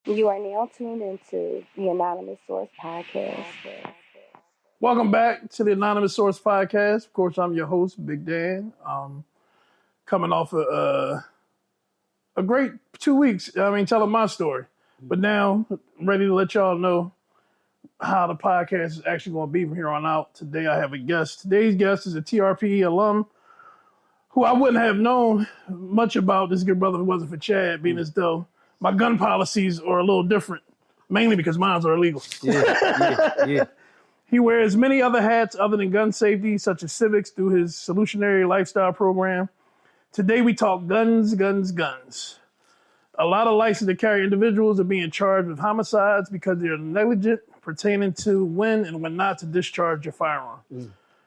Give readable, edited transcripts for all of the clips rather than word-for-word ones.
You are now tuned into the Anonymous Source Podcast. Welcome back to the Anonymous Source Podcast. Of course, I'm your host, Big Dan. Coming off a great 2 weeks. Telling my story. But now, I'm ready to let y'all know how the podcast is actually going to be from here on out. Today, I have a guest. Today's guest is a TRP alum who I wouldn't have known much about this good brother if it wasn't for Chad, being as though my gun policies are a little different, mainly because mine are illegal. Yeah. He wears many other hats other than gun safety, such as civics, through his solutionary lifestyle program. Today we talk guns. A lot of licensed to carry individuals are being charged with homicides because they're negligent pertaining to when and when not to discharge your firearm.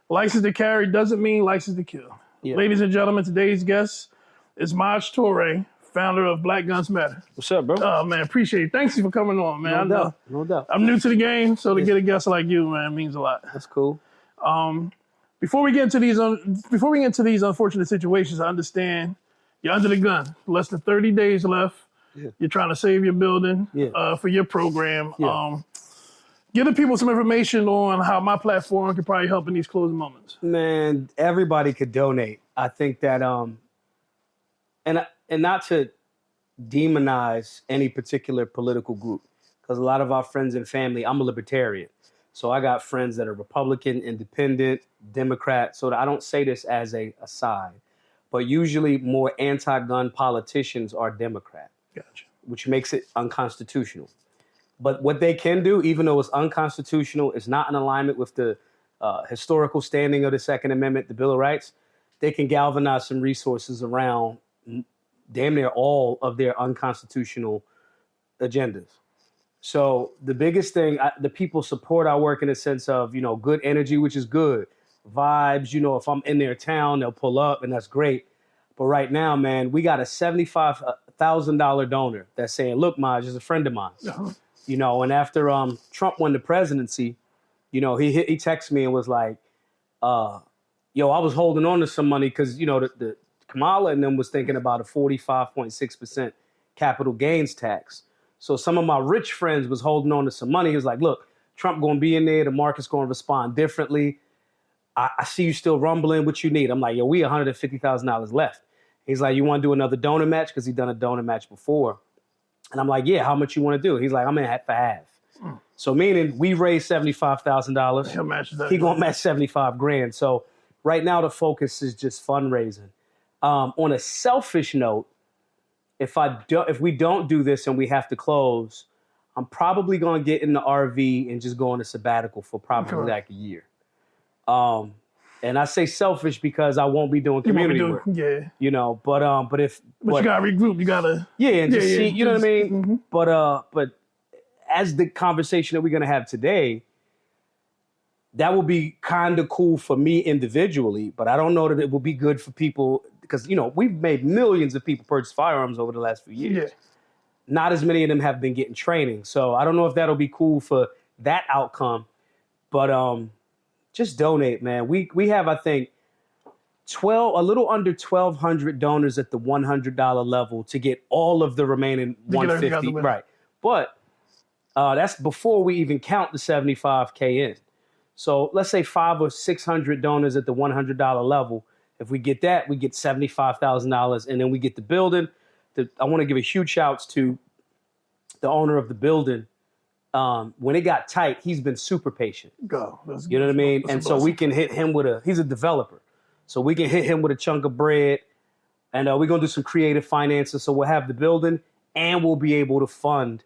License to carry doesn't mean license to kill. Yeah. Ladies and gentlemen, today's guest is Maj Toure, founder of Black Guns Matter. What's up, bro? Oh, man, appreciate it. Thanks for coming on, man. No doubt. I'm new to the game, so to get a guest like you, man, means a lot. That's cool. Before we get into these unfortunate situations, I understand you're under the gun. Less than 30 days left. Yeah. You're trying to save your building for your program. Yeah. Give the people some information on how my platform could probably help in these closing moments. Man, everybody could donate. I think that and not to demonize any particular political group, because a lot of our friends and family, I'm a libertarian. So I got friends that are Republican, Independent, Democrat. So I don't say this as a aside, but usually more anti-gun politicians are Democrat. Gotcha. Which makes it unconstitutional. But what they can do, even though it's unconstitutional, is not in alignment with the historical standing of the Second Amendment, the Bill of Rights. They can galvanize some resources around damn near all of their unconstitutional agendas. So the biggest thing, the people support our work in the sense of, good energy, which is good. Vibes, if I'm in their town, they'll pull up, and that's great. But right now, man, we got a $75,000 donor that's saying, look, Maj is a friend of mine. Uh-huh. And after Trump won the presidency, he texted me and was like, I was holding on to some money because, the Kamala and them was thinking about a 45.6% capital gains tax. So some of my rich friends was holding on to some money. He was like, look, Trump going to be in there. The market's going to respond differently. I see you still rumbling. What you need? I'm like, we $150,000 left. He's like, you want to do another donor match? Because he'd done a donor match before. And I'm like, yeah, how much you want to do? He's like, I'm in for half. So meaning we raised $75,000. He going to match 75 grand. So right now the focus is just fundraising. On a selfish note, if we don't do this and we have to close, I'm probably going to get in the RV and just go on a sabbatical for probably like a year. And I say selfish because I won't be doing community work. Yeah. But you gotta regroup. You gotta and just see. You know what I mean? Mm-hmm. But as the conversation that we're gonna have today, that will be kind of cool for me individually. But I don't know that it will be good for people because we've made millions of people purchase firearms over the last few years. Yeah. Not as many of them have been getting training, so I don't know if that'll be cool for that outcome. But just donate, man. We have, I think, a little under 1,200 donors at the $100 level to get all of the remaining 150. Right. But that's before we even count the 75K in. So let's say 500 or 600 donors at the $100 level. If we get that, we get $75,000, and then we get the building. I want to give a huge shout out to the owner of the building. When it got tight, he's been super patient. You know what I mean? And so we can hit him he's a developer. So we can hit him with a chunk of bread, and we're going to do some creative finances. So we'll have the building, and we'll be able to fund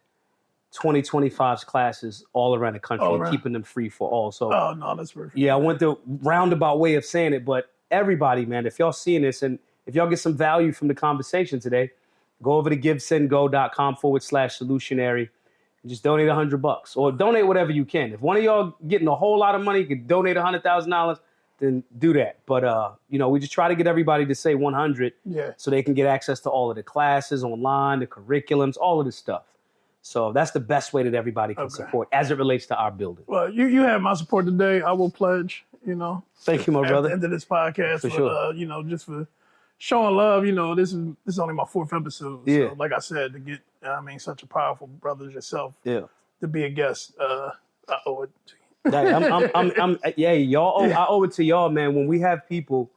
2025's classes all around the country, and keeping them free for all. So, that's perfect. Yeah, I went the roundabout way of saying it, but everybody, man, if y'all seeing this and if y'all get some value from the conversation today, go over to givesendgo.com/solutionary. Just donate $100 or donate whatever you can. If one of y'all getting a whole lot of money, you can donate $100,000, then do that. But, we just try to get everybody to say 100 so they can get access to all of the classes online, the curriculums, all of this stuff. So that's the best way that everybody can support as it relates to our building. Well, you have my support today. I will pledge, Thank you, my brother. At the end of this podcast, For sure. Just for showing love. This is only my 4th episode. Yeah. So, like I said, to get I mean, such a powerful brother as yourself. Yeah. To be a guest. I owe it to you. Yeah, y'all. I owe it to y'all, man. When we have people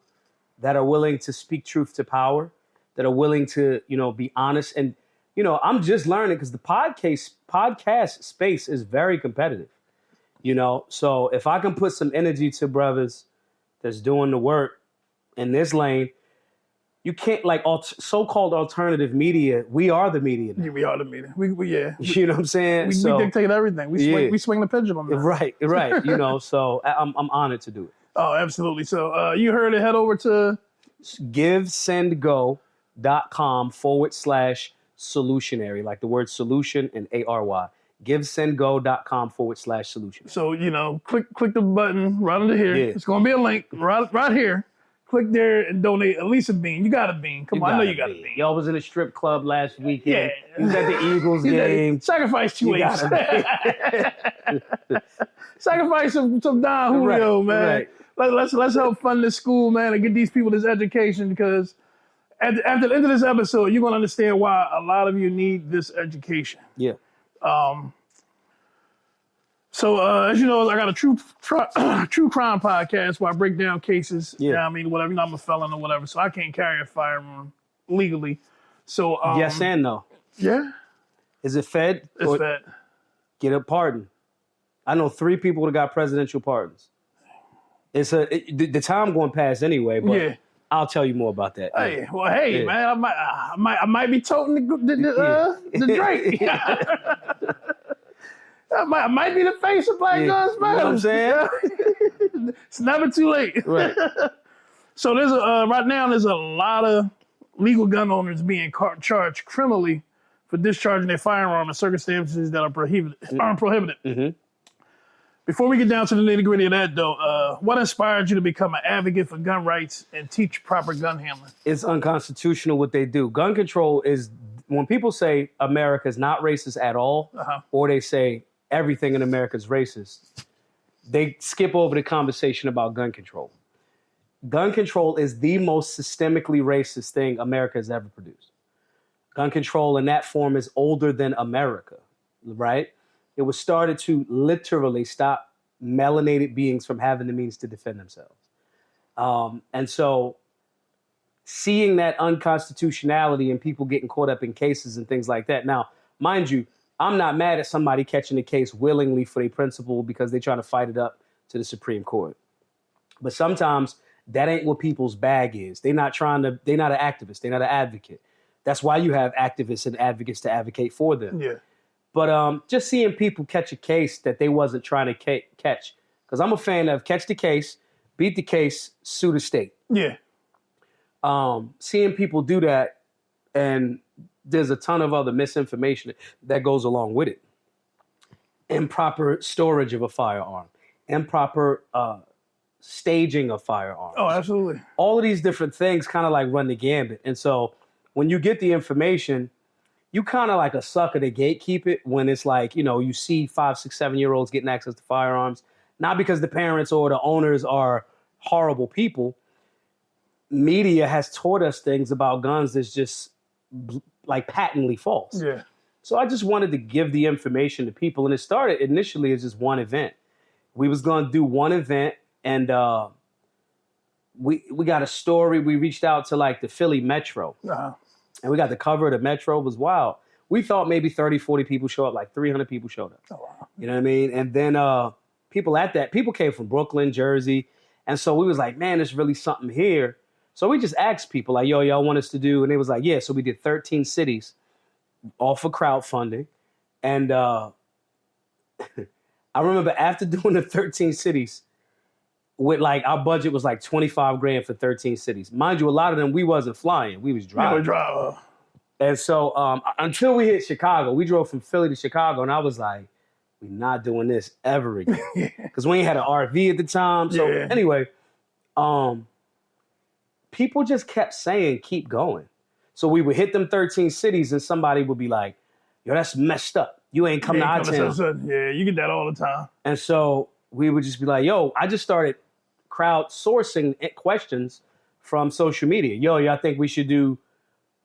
that are willing to speak truth to power, that are willing to, be honest, and I'm just learning because the podcast space is very competitive. So if I can put some energy to brothers that's doing the work in this lane, you can't so-called alternative media. We are the media now. Yeah, we are the media. Yeah. You know what I'm saying? We dictate everything. We swing the pendulum now. Right. So I'm honored to do it. Oh, absolutely. So you heard it. Head over to givesendgo.com/solutionary, like the word solution and ARY. givesendgo.com/solutionary. So, click the button right under here. Yeah. It's going to be a link right here. Click there and donate at least a bean. You got a bean. Come on, I know you got a bean. Y'all was in a strip club last weekend. Yeah. You was at the Eagles game. Sacrifice 2 apes. Sacrifice some Don Julio, man. Right. Let's help fund this school, man, and get these people this education, because at the end of this episode, you're going to understand why a lot of you need this education. Yeah. So, as you know, I got a true crime podcast where I break down cases. Yeah. You know what I mean? Whatever. I'm a felon or whatever, so I can't carry a firearm legally. So, yes and no. Yeah. Is it fed? It's fed. Get a pardon. I know 3 people that got presidential pardons. The time going past anyway, but I'll tell you more about that. Hey, man, I might be toting the Drake. I might be the face of Black Guns Matter. You know what I'm saying? It's never too late. Right. So right now there's a lot of legal gun owners being charged criminally for discharging their firearm in circumstances that are prohibited. Mm-hmm. Before we get down to the nitty-gritty of that, though, what inspired you to become an advocate for gun rights and teach proper gun handling? It's unconstitutional what they do. Gun control is, when people say America is not racist at all, or they say everything in America is racist, they skip over the conversation about gun control. Gun control is the most systemically racist thing America has ever produced. Gun control in that form is older than America, right? It was started to literally stop melanated beings from having the means to defend themselves. And so seeing that unconstitutionality and people getting caught up in cases and things like that. Now, mind you, I'm not mad at somebody catching a case willingly for their principle because they're trying to fight it up to the Supreme Court. But sometimes that ain't what people's bag is. They're not an activist. They're not an advocate. That's why you have activists and advocates to advocate for them. Yeah. But just seeing people catch a case that they wasn't trying to catch. Because I'm a fan of catch the case, beat the case, sue the state. Yeah. Seeing people do that, and there's a ton of other misinformation that goes along with it. Improper storage of a firearm, improper staging of firearms. Oh, absolutely. All of these different things kind of like run the gambit. And so when you get the information, you kind of like a sucker to gatekeep it when it's like, you see 5, 6, 7-year-olds getting access to firearms, not because the parents or the owners are horrible people. Media has taught us things about guns that's just like patently false. Yeah. So I just wanted to give the information to people. And it started initially as just one event. We was going to do one event, and we got a story. We reached out to like the Philly Metro. And we got the cover of the Metro. It was wild. We thought maybe 30, 40 people show up, like 300 people showed up. Oh, wow. You know what I mean? And then people came from Brooklyn, Jersey. And so we was like, man, there's really something here. So we just asked people like, yo, y'all want us to do? And they was like, yeah. So we did 13 cities, all for crowdfunding. And I remember after doing the 13 cities, with like our budget was like $25,000 for 13 cities. Mind you, a lot of them we wasn't flying, we was driving. And so until we hit Chicago, we drove from Philly to Chicago, and I was like, we're not doing this ever again. Because we ain't had an RV at the time. So anyway, people just kept saying, keep going. So we would hit them 13 cities, and somebody would be like, yo, that's messed up. You ain't come to our town. Yeah, you get that all the time. And so we would just be like, yo, I just started crowdsourcing questions from social media. Yo, y'all think we should do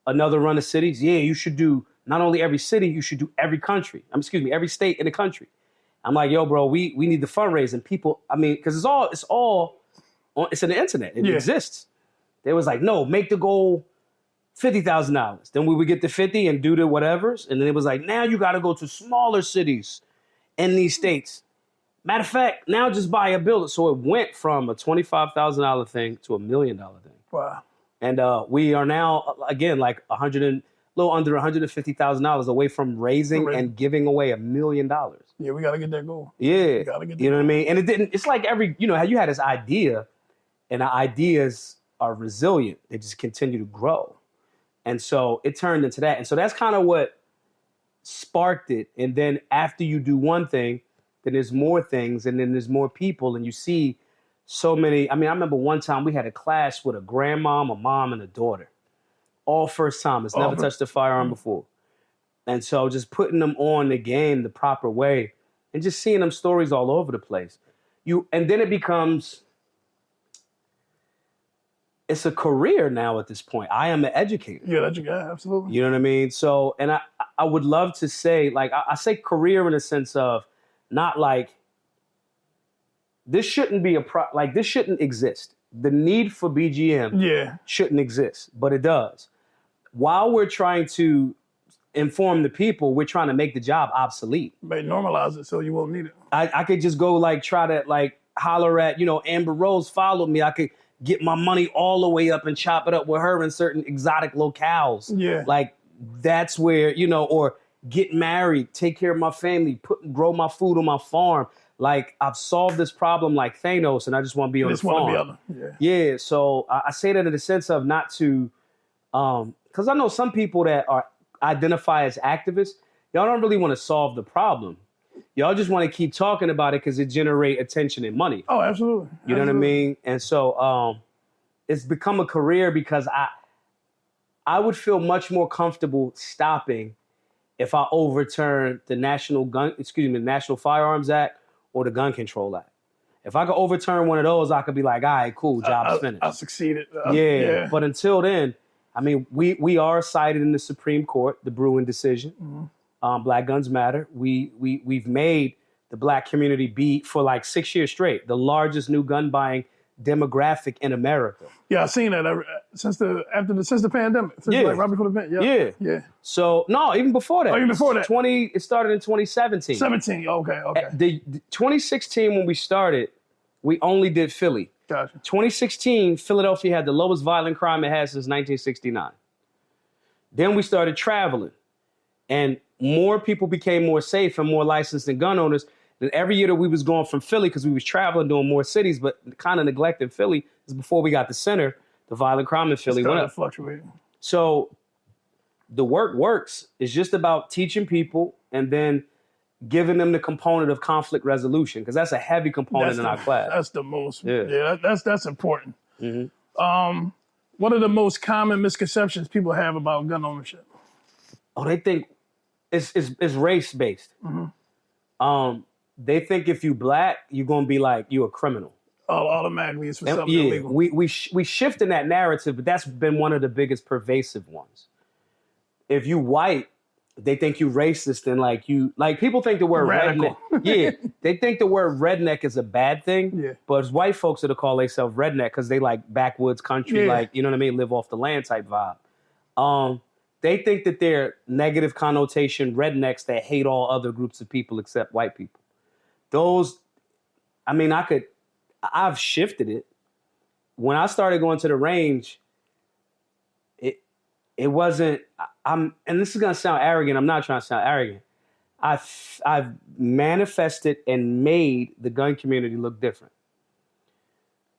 another run of cities? Yeah, you should do not only every city, you should do every country. Every state in the country. I'm like, yo, bro, we need the fundraising. People, I mean, because it's all it's in the internet. It exists. They was like, no, make the goal $50,000. Then we would get the 50 and do the whatevers. And then it was like, now you got to go to smaller cities in these states. Matter of fact, now just buy a building. So it went from a $25,000 thing to $1 million thing. Wow. And we are now, again, like a little under $150,000 away from raising and giving away $1 million. Yeah, we got to get that goal. Yeah. We gotta get that you know goal. what I mean? And it's like how you had this idea, and the ideas are resilient. They just continue to grow. And so it turned into that. And so that's kind of what sparked it. And then after you do one thing, then there's more things, and then there's more people, and you see so many. I mean, I remember one time we had a class with a grandmom, a mom, and a daughter. All first timers, never touched a firearm before. And so just putting them on the game the proper way and just seeing them stories all over the place. And then it becomes, it's a career now at this point. I am an educator. Yeah, that's your guy, absolutely. You know what I mean? So, and I would love to say, like, I say career in a sense of not like, this shouldn't be this shouldn't exist. The need for BGM shouldn't exist, but it does. While we're trying to inform the people, we're trying to make the job obsolete. But normalize it so you won't need it. I could just go try to holler at, Amber Rose followed me. I could get my money all the way up and chop it up with her in certain exotic locales. Yeah. Like that's where, or get married, take care of my family, grow my food on my farm. Like I've solved this problem like Thanos, and I just want to be on the farm. Yeah. So I say that in the sense of not to, because I know some people that identify as activists, y'all don't really want to solve the problem. Y'all just want to keep talking about it because it generate attention and money. Oh, absolutely. You know what I mean? And so it's become a career because I would feel much more comfortable stopping if I overturn the National Firearms Act or the Gun Control Act. If I could overturn one of those, I could be like, all right, cool, job's finished. I succeeded. Yeah. But until then, I mean, we are cited in the Supreme Court, the Bruin decision. Mm-hmm. Black Guns Matter. We've made the black community be, for 6 years straight, the largest new gun buying demographic in America. Yeah, I've seen that since the pandemic. Right before the pandemic. Yeah. So no, even before that. Oh, even before that. It started in 2017. 17. Okay. The 2016 when we started, we only did Philly. Gotcha. 2016, Philadelphia had the lowest violent crime it had since 1969. Then we started traveling, and more people became more safe and more licensed and gun owners. Then every year that we was going from Philly, because we was traveling, doing more cities, but kind of neglecting Philly, is before we got the center, the violent crime in Philly went up. Fluctuating. So the work works. It's just about teaching people and then giving them the component of conflict resolution, because that's a heavy component in our class. That's the most. Yeah, that's important. Mm-hmm. What are the most common misconceptions people have about gun ownership? Oh, they think it's race based. Mm-hmm. They think if you black, you're gonna be you a criminal. Automatically, it's for something illegal. We shift in that narrative, but that's been one of the biggest pervasive ones. If you white, they think you racist, and people think the word radical. Redneck. They think the word redneck is a bad thing. Yeah. But it's white folks that'll call themselves redneck because they like backwoods country, you know what I mean, live off the land type vibe. They think that they're negative connotation rednecks that hate all other groups of people except white people. Those, I've shifted it. When I started going to the range, it wasn't, and this is going to sound arrogant. I'm not trying to sound arrogant. I've manifested and made the gun community look different.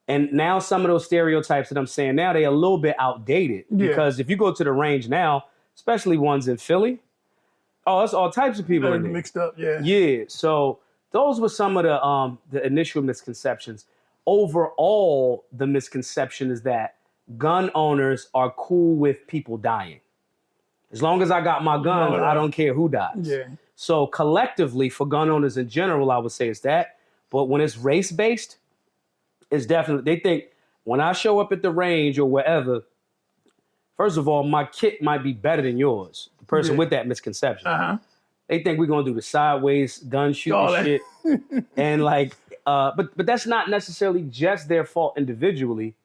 And now some of those stereotypes that I'm saying now, they're a little bit outdated. Yeah. Because if you go to the range now, especially ones in Philly, it's all types of people in there. Mixed up, yeah. Yeah, so those were some of the initial misconceptions. Overall, the misconception is that gun owners are cool with people dying. As long as I got my gun, I don't care who dies. Yeah. So collectively, for gun owners in general, I would say it's that. But when it's race-based, it's definitely, they think when I show up at the range or wherever, first of all, my kit might be better than yours. person with that misconception. They think we're gonna do the sideways gun shooting shit, and like, but that's not necessarily just their fault individually.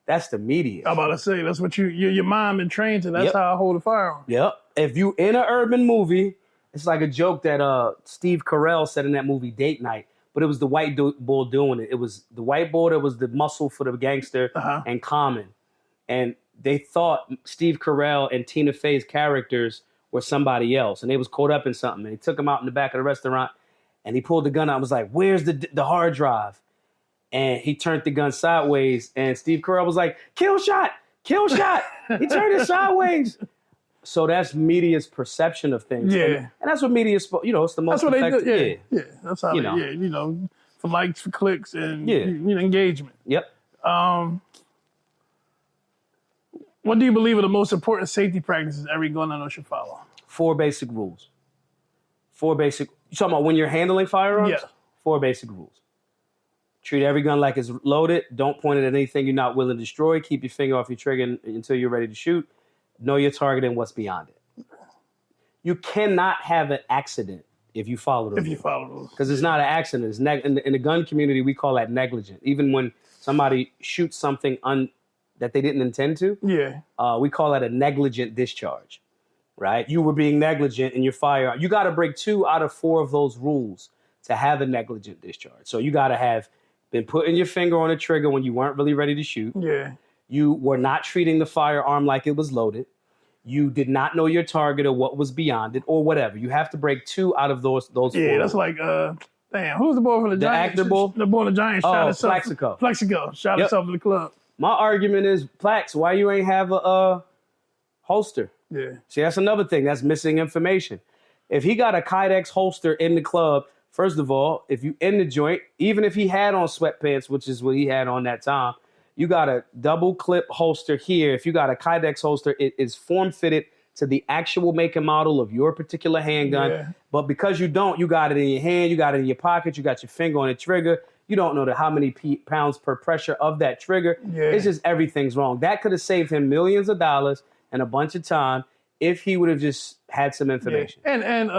That's the media. I'm about to say that's what your mind been trained to. That's how I hold a firearm. Yep. If you in an urban movie, it's like a joke that Steve Carell said in that movie Date Night, but it was the white bull doing it. It was the white bull that was the muscle for the gangster and Common, and they thought Steve Carell and Tina Fey's characters were somebody else, and they was caught up in something. And he took him out in the back of the restaurant, and he pulled the gun out and was like, "Where's the hard drive?" And he turned the gun sideways, and Steve Carell was like, kill shot. He turned it sideways. So that's media's perception of things. Yeah. And that's what media, it's the most effective. That's what they do. Yeah. That's how for likes, for clicks, and engagement. Yep. What do you believe are the most important safety practices every gun owner should follow? 4 basic rules. You talking about when you're handling firearms? Yeah. 4 basic rules. Treat every gun like it's loaded. Don't point it at anything you're not willing to destroy. Keep your finger off your trigger until you're ready to shoot. Know your target and what's beyond it. You cannot have an accident if you follow those. Because it's not an accident. It's in the gun community, we call that negligent. Even when somebody shoots something that they didn't intend to, we call that a negligent discharge, right? You were being negligent in your firearm. You got to break 2 out of 4 of those rules to have a negligent discharge. So you got to have been putting your finger on the trigger when you weren't really ready to shoot. Yeah. You were not treating the firearm like it was loaded. You did not know your target or what was beyond it or whatever. You have to break 2 out of those 4. Yeah, that's like, who's the boy from the Giants? The actor bull? The boy from the Giants shot himself. Plaxico. Shot himself in the club. My argument is, Plax, why you ain't have a holster? Yeah. See, that's another thing. That's missing information. If he got a Kydex holster in the club, first of all, if you in the joint, even if he had on sweatpants, which is what he had on that time, you got a double clip holster here. If you got a Kydex holster, it is form fitted to the actual make and model of your particular handgun. Yeah. But because you don't, you got it in your hand, you got it in your pocket, you got your finger on the trigger. You don't know how many pounds per pressure of that trigger. Yeah. It's just everything's wrong. That could have saved him millions of dollars and a bunch of time if he would have just had some information. Yeah. And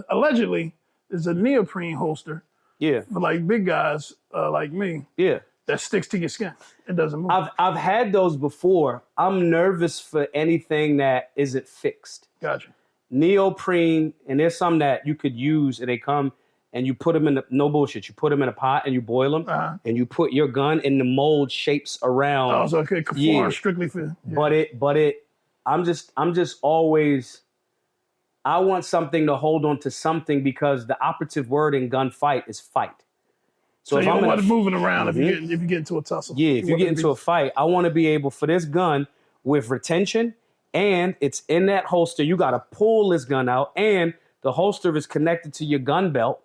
allegedly, there's a neoprene holster. Yeah. For like big guys like me. Yeah. That sticks to your skin. It doesn't move. I've had those before. I'm nervous for anything that isn't fixed. Gotcha. Neoprene, and there's some that you could use, and they come and you put them in no bullshit. You put them in a pot and you boil them, and you put your gun in the mold shapes around. Oh, so it could conform strictly for. Yeah. But I'm just always. I want something to hold on to something because the operative word in gunfight is fight. So you don't want it moving around if you get into a tussle. Yeah, if you get into a fight, I want to be able for this gun with retention, and it's in that holster. You got to pull this gun out, and the holster is connected to your gun belt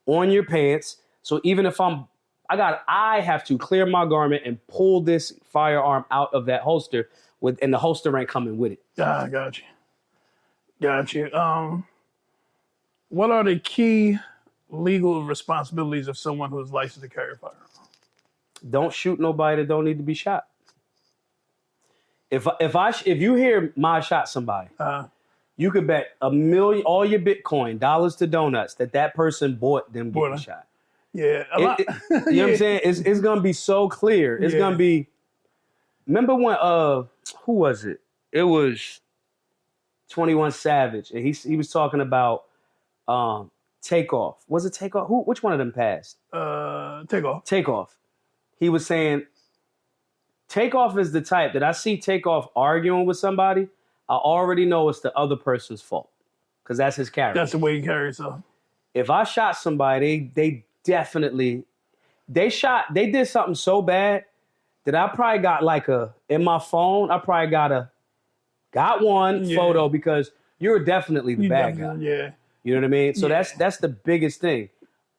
on your pants. So even if I have to clear my garment and pull this firearm out of that holster and the holster ain't coming with it. Ah, got you. What are the key legal responsibilities of someone who is licensed to carry a firearm? Don't shoot nobody that don't need to be shot. If you hear Maj shot somebody, you could bet $1 million, all your Bitcoin, dollars to donuts, that person bought them getting shot. Yeah, you know what I'm saying? It's gonna be so clear. It's gonna be. Remember when who was it? It was 21 Savage, and he was talking about Takeoff. Was it Takeoff? Which one of them passed? Takeoff. He was saying Takeoff is the type that I see Takeoff arguing with somebody, I already know it's the other person's fault because that's his character. That's the way he carries himself. If I shot somebody, they definitely did something so bad that I probably got in my phone, I probably got one photo because you're definitely the bad guy. Yeah. You know what I mean? So that's the biggest thing.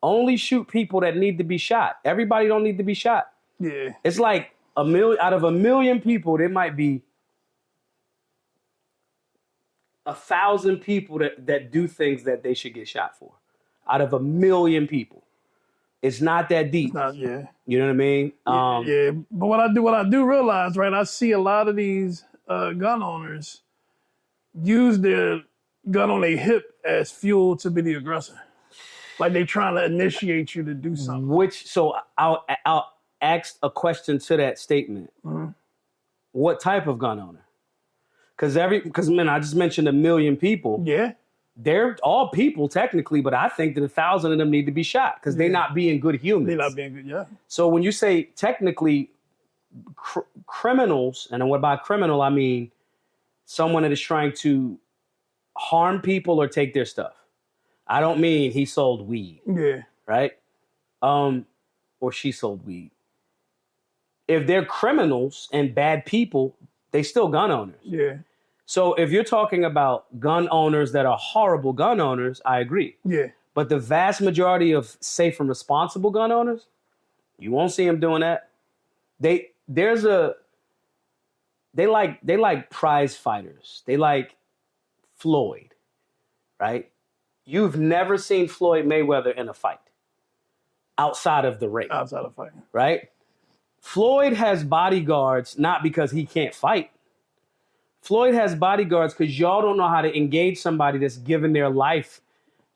Only shoot people that need to be shot. Everybody don't need to be shot. Yeah. It's like out of 1 million people, there might be 1,000 people that do things that they should get shot for. Out of 1 million people. It's not that deep. You know what I mean? Yeah. But what I do realize, right, I see a lot of these gun owners use their gun on their hip as fuel to be the aggressor. Like they trying to initiate you to do something. So I'll ask a question to that statement. Mm-hmm. What type of gun owner? Because man, I just mentioned 1 million people. Yeah. They're all people technically, but I think that 1,000 of them need to be shot because they're not being good humans. They're not being good, yeah. So when you say technically criminals, and what by criminal I mean someone that is trying to harm people or take their stuff. I don't mean he sold weed. Yeah. Right? Or she sold weed. If they're criminals and bad people, they still gun owners. Yeah. So if you're talking about gun owners that are horrible gun owners, I agree. Yeah. But the vast majority of safe and responsible gun owners, you won't see them doing that. They like prize fighters. They like Floyd, right? You've never seen Floyd Mayweather in a fight outside of the ring. Outside of fighting. Right? Floyd has bodyguards not because he can't fight. Floyd has bodyguards because y'all don't know how to engage somebody that's given their life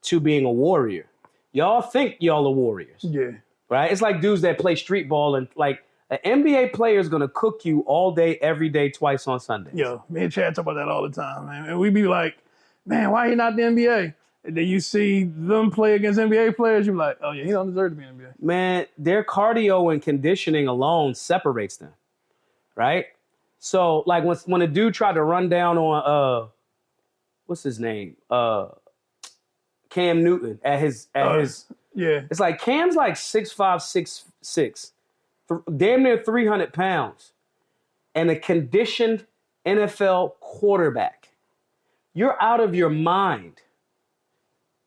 to being a warrior. Y'all think y'all are warriors. Yeah. Right? It's like dudes that play street ball and like an NBA player is going to cook you all day, every day, twice on Sunday. Yo, me and Chad talk about that all the time, man. And we be like, man, why he not the NBA? And then you see them play against NBA players, you're like, oh yeah, he don't deserve to be in the NBA. Man, their cardio and conditioning alone separates them. Right? So, like, when a dude tried to run down on, what's his name? Cam Newton at his. Yeah. It's like Cam's like 6'5", 6'6", damn near 300 pounds, and a conditioned NFL quarterback. You're out of your mind.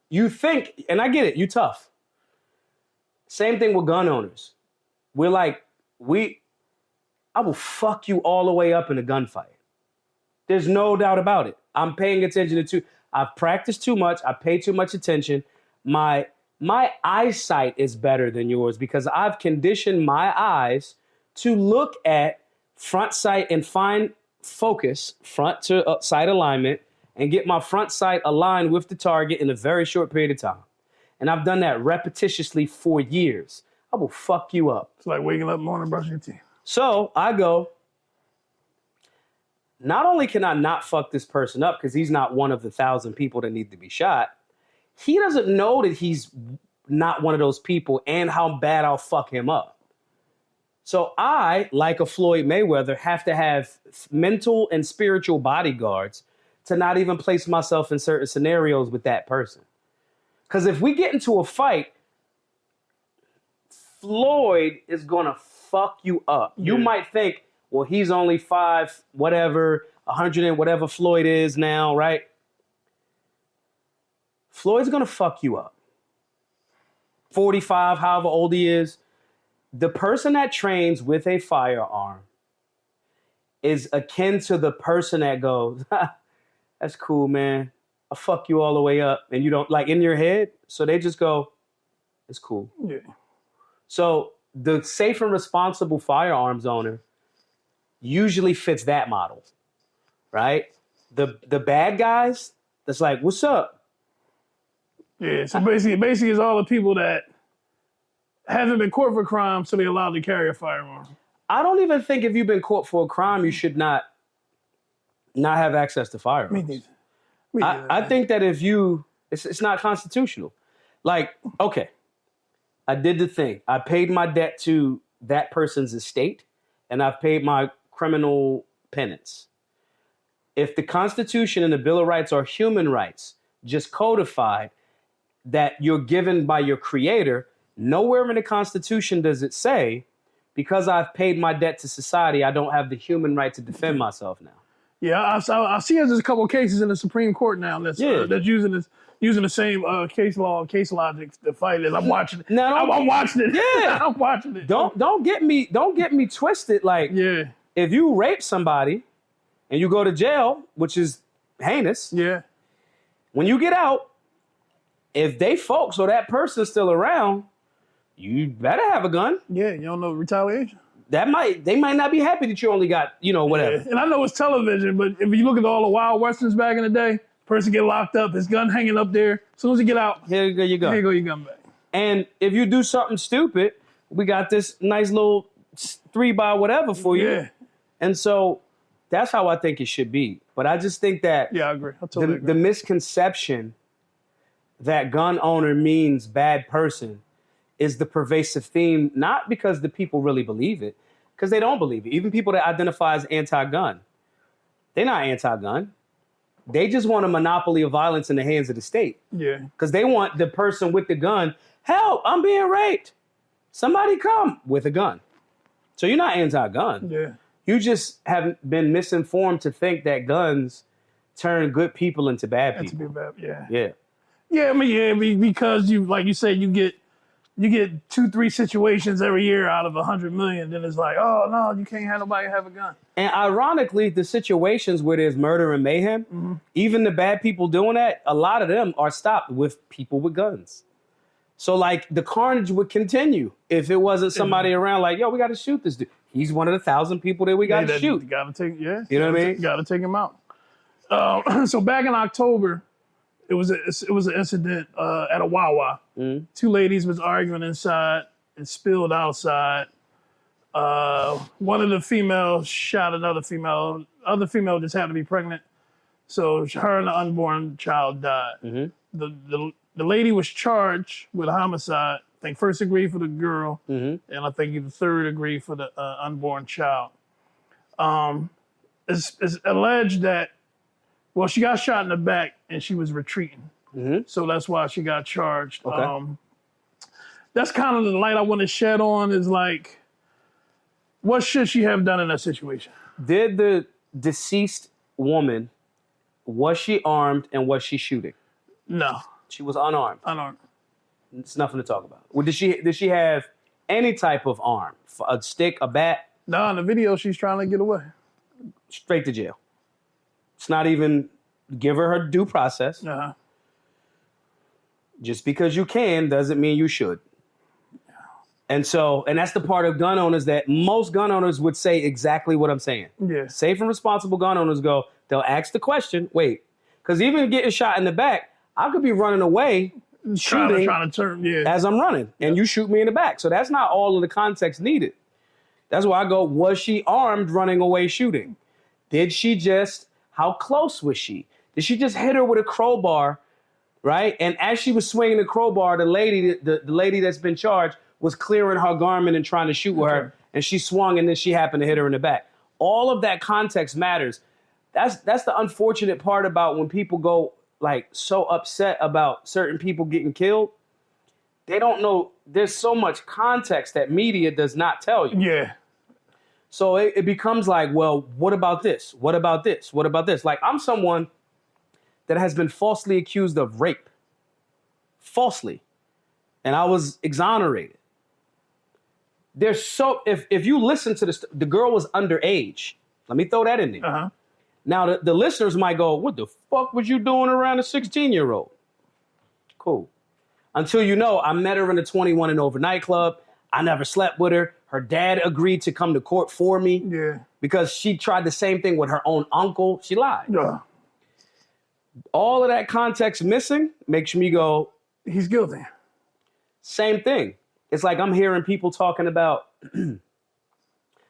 You think, and I get it, you tough. Same thing with gun owners. We're like, I will fuck you all the way up in a gunfight. There's no doubt about it. I'm paying attention to I've practiced too much. I pay too much attention. My eyesight is better than yours because I've conditioned my eyes to look at front sight and find focus, front to sight alignment, and get my front sight aligned with the target in a very short period of time. And I've done that repetitiously for years. I will fuck you up. It's like waking up in the morning and brushing your teeth. So I go, not only can I not fuck this person up because he's not one of the 1,000 people that need to be shot, he doesn't know that he's not one of those people and how bad I'll fuck him up. So I, like a Floyd Mayweather, have to have mental and spiritual bodyguards to not even place myself in certain scenarios with that person. Because if we get into a fight, Floyd is going to fuck you up. You might think, well, he's only 5, whatever, 100 and whatever Floyd is now, right? Floyd's going to fuck you up. 45, however old he is. The person that trains with a firearm is akin to the person that goes, that's cool, man. I'll fuck you all the way up. And you don't, like, in your head. So they just go, it's cool. Yeah. So the safe and responsible firearms owner usually fits that model, right? The bad guys, that's like, what's up? Yeah, so basically it's all the people that haven't been caught for crime, so they're allowed to carry a firearm. I don't even think if you've been caught for a crime, you should not have access to firearms. Me neither. I think that if you, it's not constitutional. Like, okay, I did the thing. I paid my debt to that person's estate, and I've paid my criminal penance. If the Constitution and the Bill of Rights are human rights, just codified, that you're given by your creator, nowhere in the Constitution does it say, because I've paid my debt to society, I don't have the human right to defend myself now. Yeah, I see there's a couple of cases in the Supreme Court now that's using the same case logic to fight it. I'm watching it. I'm watching it. Yeah, I'm watching it. Don't get me twisted. Like, if you rape somebody and you go to jail, which is heinous. Yeah. When you get out, if they folks or that person's still around, you better have a gun. Yeah, you don't know retaliation. They might not be happy that you only got, whatever. Yeah. And I know it's television, but if you look at all the Wild Westerns back in the day, Person get locked up, his gun hanging up there. As soon as you get out, Here you go, your gun. here you go, your gun back. And if you do something stupid, we got this nice little 3 by whatever for you. Yeah. And so that's how I think it should be. But I just think that Yeah, I agree. I totally agree. the misconception that gun owner means bad person is the pervasive theme, not because the people really believe it, because they don't believe it. Even people that identify as anti-gun, they're not anti-gun. They just want a monopoly of violence in the hands of the state. Yeah. Because they want the person with the gun, help, I'm being raped. Somebody come with a gun. So you're not anti-gun. Yeah. You just have been misinformed to think that guns turn good people into bad That's people. be bad. Yeah. Yeah. Yeah, I mean, because you, like you said, you get 2-3 situations every year out of 100 million. Then it's like, oh no, you can't have nobody have a gun. And ironically, the situations where there's murder and mayhem, even the bad people doing that, a lot of them are stopped with people with guns. So like the carnage would continue if it wasn't somebody around like, yo, we got to shoot this dude. He's one of the 1,000 people that we got to shoot. Got to take, yeah. You know what I mean? Got to take him out. So back in October, it was an incident at a Wawa. 2 ladies was arguing inside and spilled outside. One of the females shot another female. Other female just happened to be pregnant, so her and the unborn child died. The lady was charged with homicide. I think first degree for the girl, and I think even third degree for the unborn child. It's alleged that, well, she got shot in the back and she was retreating. So that's why she got charged. Okay. That's kind of the light I want to shed on is like, what should she have done in that situation? Did the deceased woman, was she armed and was she shooting? No. She was unarmed. Unarmed. It's nothing to talk about. Well, did she have any type of arm? A stick, a bat? No, in the video, she's trying to get away. Straight to jail. It's not even give her due process. Uh-huh. Just because you can doesn't mean you should. And that's the part of gun owners that most gun owners would say exactly what I'm saying. Yeah. Safe and responsible gun owners they'll ask the question, wait, because even getting shot in the back, I could be running away shooting trying to turn, yeah. as I'm running, and you shoot me in the back. So that's not all of the context needed. That's why I go, was she armed running away shooting? Did she just, how close was she? Did she just hit her with a crowbar, right? And as she was swinging the crowbar, the lady that's been charged was clearing her garment and trying to shoot with her, and she swung, and then she happened to hit her in the back. All of that context matters. That's the unfortunate part about when people go like so upset about certain people getting killed. They don't know there's so much context that media does not tell you. Yeah. So it becomes like, well, what about this? What about this? What about this? Like, I'm someone that has been falsely accused of rape. Falsely. And I was exonerated. There's if you listen to this, the girl was underage. Let me throw that in there. Uh-huh. Now, the listeners might go, what the fuck was you doing around a 16-year-old? Cool. Until you know, I met her in a 21 and over nightclub. I never slept with her. Her dad agreed to come to court for me. Yeah. Because she tried the same thing with her own uncle. She lied. Yeah. All of that context missing makes me go, he's guilty. Same thing. It's like I'm hearing people talking about,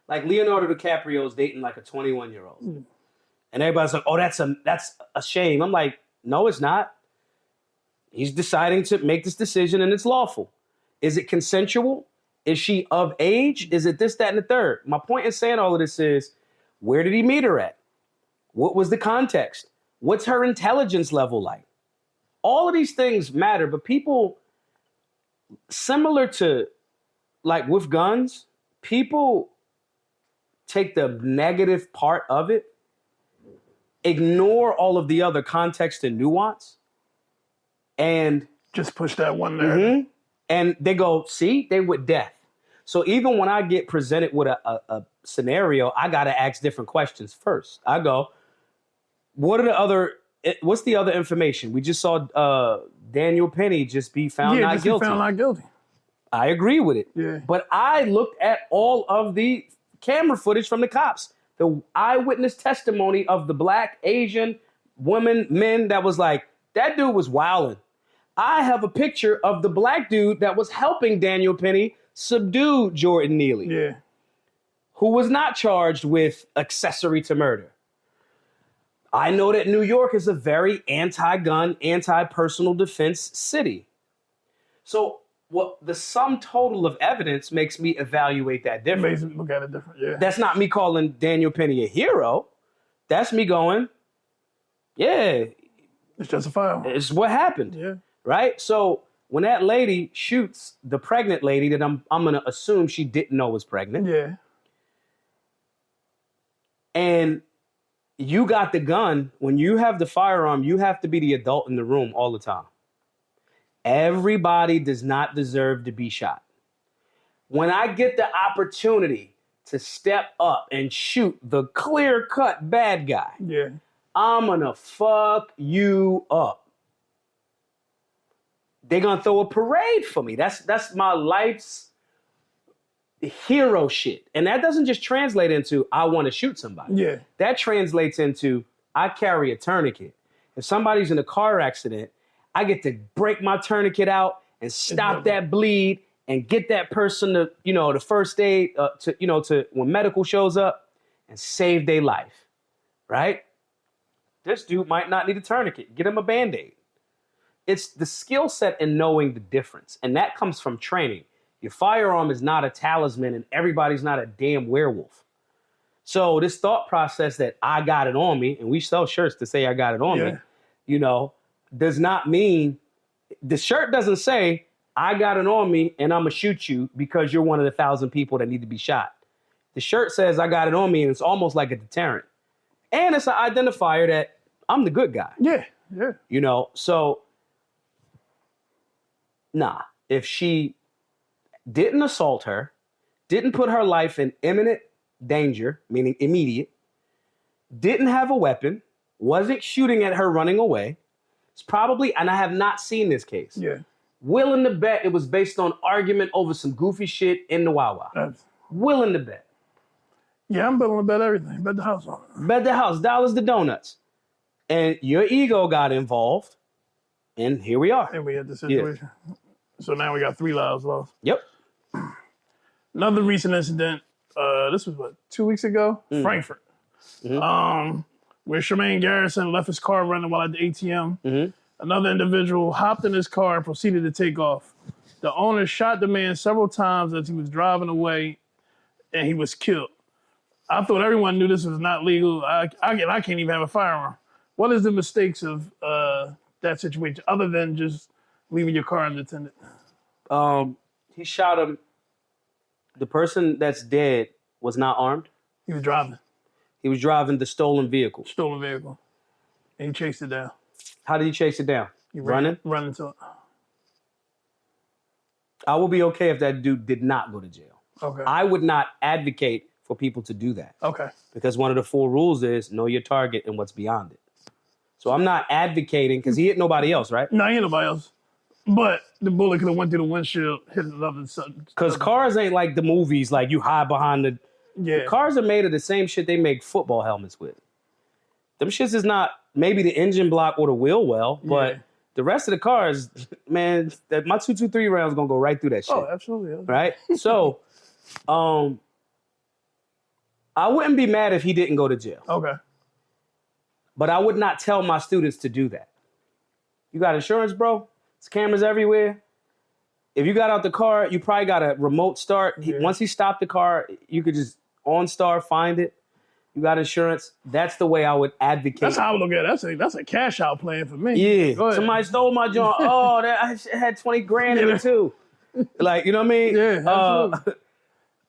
like Leonardo DiCaprio's dating like a 21-year-old. And everybody's like, oh, that's a shame. I'm like, no, it's not. He's deciding to make this decision and it's lawful. Is it consensual? Is she of age? Is it this, that, and the third? My point in saying all of this is, where did he meet her at? What was the context? What's her intelligence level like? All of these things matter, but people, similar to like with guns, people take the negative part of it, ignore all of the other context and nuance, and just push that one there. And they go, see, they with death. So even when I get presented with a scenario, I got to ask different questions first. I go, what's the other information? We just saw Daniel Penny just be found not guilty. Found not guilty. I agree with it. Yeah. But I looked at all of the camera footage from the cops, the eyewitness testimony of the Black, Asian, women, men that was like, that dude was wilding. I have a picture of the black dude that was helping Daniel Penny subdue Jordan Neely. Yeah. Who was not charged with accessory to murder. I know that New York is a very anti-gun, anti-personal defense city. So what the sum total of evidence makes me evaluate that differently. Look at it different, yeah. That's not me calling Daniel Penny a hero. That's me going, yeah. It's justifiable. It's what happened. Yeah. Right? So when that lady shoots the pregnant lady that I'm going to assume she didn't know was pregnant. Yeah. And you got the gun. When you have the firearm, you have to be the adult in the room all the time. Everybody does not deserve to be shot. When I get the opportunity to step up and shoot the clear-cut bad guy, Yeah. I'm gonna fuck you up. They're gonna throw a parade for me. That's my life's hero shit. And that doesn't just translate into I want to shoot somebody. Yeah. That translates into I carry a tourniquet. If somebody's in a car accident, I get to break my tourniquet out and stop that bleed and get that person to, the first aid to when medical shows up and save their life. Right? This dude might not need a tourniquet. Get him a Band-Aid. It's the skill set in knowing the difference. And that comes from training. Your firearm is not a talisman and everybody's not a damn werewolf. So this thought process that I got it on me, and we sell shirts to say I got it on me, does not mean, the shirt doesn't say, I got it on me and I'm going to shoot you because you're one of the 1,000 people that need to be shot. The shirt says I got it on me and it's almost like a deterrent. And it's an identifier that I'm the good guy. Yeah, yeah. So, nah. If she didn't assault her, didn't put her life in imminent danger, meaning immediate, didn't have a weapon, wasn't shooting at her running away, it's probably, and I have not seen this case. Yeah. Willing to bet it was based on argument over some goofy shit in the Wawa. Willing to bet. Yeah, I'm willing to bet everything. Bet the house on it. Bet the house, dollars to donuts. And your ego got involved, and here we are. And we had the situation. Yeah. So now we got 3 lives lost. Yep. Another recent incident, this was 2 weeks ago? Frankfurt. Mm-hmm. Where Tremaine Garrison left his car running while at the ATM. Mm-hmm. Another individual hopped in his car and proceeded to take off. The owner shot the man several times as he was driving away, and he was killed. I thought everyone knew this was not legal. I can't even have a firearm. What is the mistakes of that situation, other than just leaving your car unattended? He shot him. The person that's dead was not armed. He was driving. He was driving the stolen vehicle. Stolen vehicle. And he chased it down. How did he chase it down? Running? Running to it. I would be okay if that dude did not go to jail. Okay. I would not advocate for people to do that. Okay. Because one of the 4 rules is know your target and what's beyond it. So I'm not advocating, because he hit nobody else, right? No, he hit nobody else. But the bullet could have went through the windshield, hit another something. Because cars ain't like the movies, like you hide behind the... Yeah. The cars are made of the same shit they make football helmets with. Them shits is not maybe the engine block or the wheel well, but the rest of the cars, man, my 223 round's gonna go right through that shit. Oh, absolutely. Right? So, I wouldn't be mad if he didn't go to jail. Okay. But I would not tell my students to do that. You got insurance, bro? There's cameras everywhere. If you got out the car, you probably got a remote start. Once he stopped the car, you could just OnStar find it. You got insurance. That's the way I would advocate. That's how I would look at it. That's a cash out plan for me. Yeah. Somebody stole my joint. Oh, I had 20 grand in it too. Like, you know what I mean? Yeah, absolutely.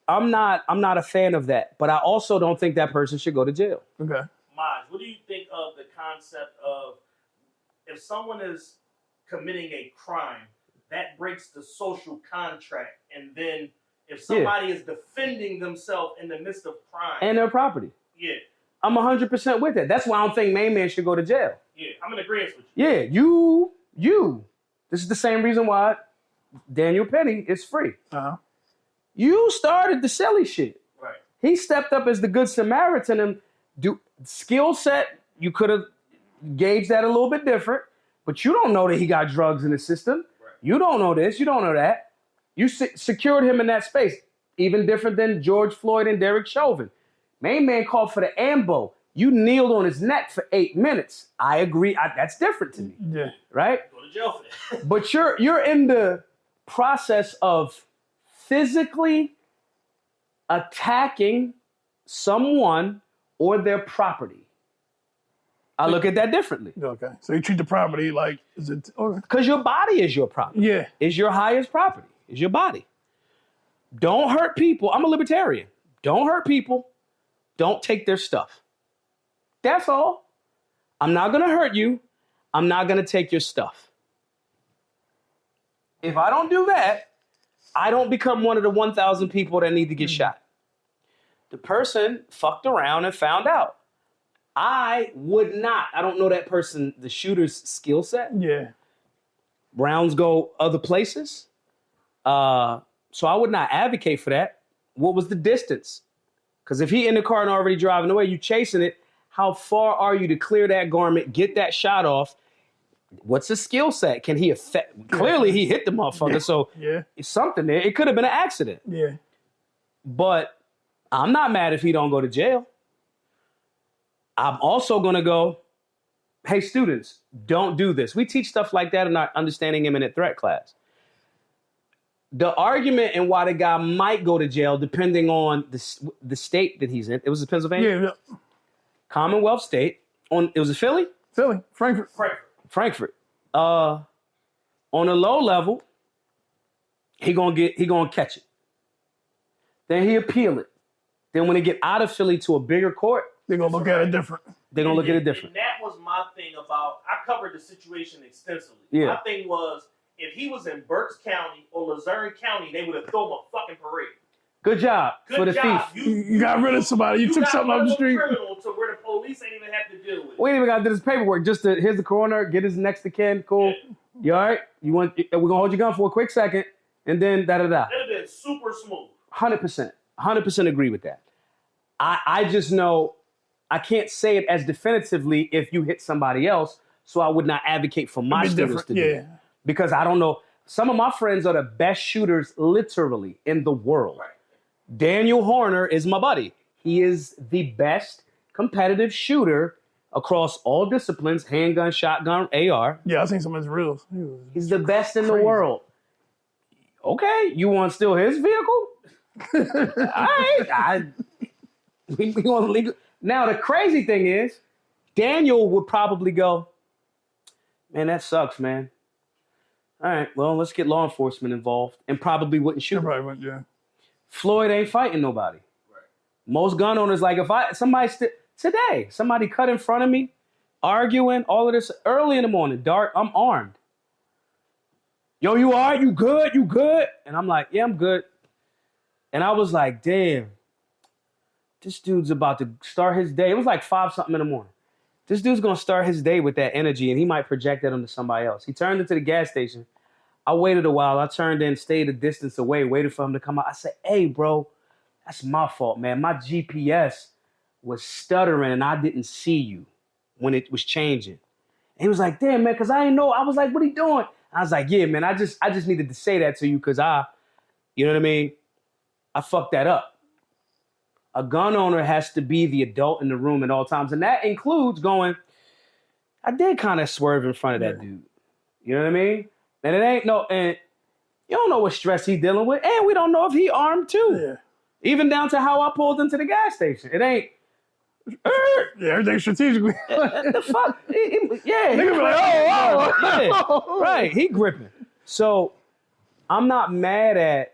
I'm not a fan of that. But I also don't think that person should go to jail. Okay. Maj, what do you think of the concept of if someone is committing a crime, that breaks the social contract, and then if somebody is defending themselves in the midst of crime and their property, I'm 100% with that. That's why I don't think Main Man should go to jail. Yeah, I'm in agreement with you. Yeah, you. This is the same reason why Daniel Penny is free. You started the silly shit. Right. He stepped up as the good Samaritan and skill set. You could have gauge that a little bit different, but you don't know that he got drugs in his system. Right. You don't know this. You don't know that. You secured him in that space. Even different than George Floyd and Derek Chauvin. Main man called for the ambo. You kneeled on his neck for 8 minutes. I agree. That's different to me. Yeah. Right? Go to jail for that. But you're in the process of physically attacking someone or their property. I look at that differently. Okay. So you treat the property like, is it? Because your body is your property. Yeah. Is your highest property. Is your body. Don't hurt people. I'm a libertarian. Don't hurt people. Don't take their stuff. That's all. I'm not going to hurt you. I'm not going to take your stuff. If I don't do that, I don't become one of the 1,000 people that need to get shot. The person fucked around and found out. I would not. I don't know that person, the shooter's skill set. Yeah. Rounds go other places. So I would not advocate for that. What was the distance? Because if he in the car and already driving away, you chasing it, how far are you to clear that garment, get that shot off? What's the skill set? Can he affect? Yeah. Clearly, he hit the motherfucker, so it's something there. It could have been an accident. Yeah. But I'm not mad if he don't go to jail. I'm also going to go, hey, students, don't do this. We teach stuff like that in our understanding imminent threat class. The argument and why the guy might go to jail, depending on the state that he's in. It was Pennsylvania? Yeah. Commonwealth state. It was a Philly? Philly. Frankfurt. On a low level, he gonna catch it. Then he appeal it. Then when they get out of Philly to a bigger court, they're gonna look at it different. They're gonna look at it different. And that was my thing about. I covered the situation extensively. Yeah. My thing was, if he was in Berks County or Luzerne County, they would have thrown him a fucking parade. Good job for the thief. You got rid of somebody. You took something off the street. Criminal to where the police ain't even have to deal with it. We ain't even got to do this paperwork. Just here's the coroner. Get his next to kin. Cool. Yeah. You all right? We're gonna hold your gun for a quick second, and then da da da. That'd have been super smooth. 100% agree with that. I just know I can't say it as definitively if you hit somebody else, so I would not advocate for my students to do it. Because I don't know. Some of my friends are the best shooters literally in the world. Right. Daniel Horner is my buddy. He is the best competitive shooter across all disciplines, handgun, shotgun, AR. Yeah, I've seen some of his reels. He's the best in the world. Okay, you want to steal his vehicle? All right. We want legal. Now, the crazy thing is, Daniel would probably go, man, that sucks, man. All right, well, let's get law enforcement involved, and probably wouldn't shoot. Probably wouldn't, yeah. Floyd ain't fighting nobody. Right. Most gun owners, like if somebody cut in front of me, arguing, all of this early in the morning, dark, I'm armed. Yo, you all right? You good? You good? And I'm like, yeah, I'm good. And I was like, damn, this dude's about to start his day. It was like 5-something in the morning. This dude's going to start his day with that energy, and he might project that onto somebody else. He turned into the gas station. I waited a while. I turned in, stayed a distance away, waited for him to come out. I said, hey, bro, that's my fault, man. My GPS was stuttering, and I didn't see you when it was changing. And he was like, damn, man, because I didn't know. I was like, what are you doing? I was like, yeah, man, I just needed to say that to you because you know what I mean? I fucked that up. A gun owner has to be the adult in the room at all times. And that includes going, I did kind of swerve in front of that dude. You know what I mean? And it ain't and you don't know what stress he's dealing with. And we don't know if he armed too. Yeah. Even down to how I pulled into the gas station. It ain't. Yeah, everything strategically. The fuck? Yeah. Nigga be like, yeah, right. He gripping. So I'm not mad at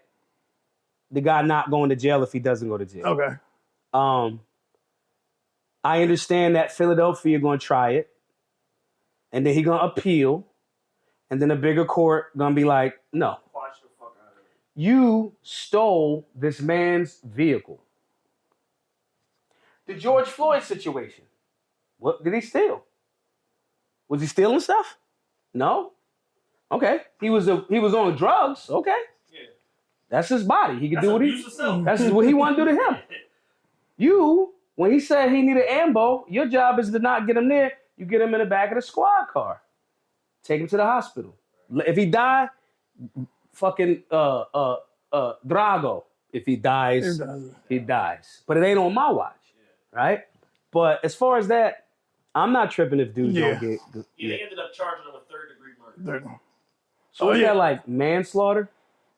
the guy not going to jail if he doesn't go to jail. Okay. I understand that Philadelphia going to try it, and then he going to appeal, and then a bigger court going to be like, no. Watch the fuck out of it. You stole this man's vehicle. The George Floyd situation. What did he steal? Was he stealing stuff? No. Okay. He was on drugs. Okay. Yeah. That's his body. He could do what that's what he wanted to do to him. You, when he said he needed ambo, your job is to not get him there. You get him in the back of the squad car. Take him to the hospital. If he die, fucking Drago. If he dies, he dies. But it ain't on my watch, right? But as far as that, I'm not tripping if dudes don't get. They ended up charging him with third-degree murder. So is that like manslaughter?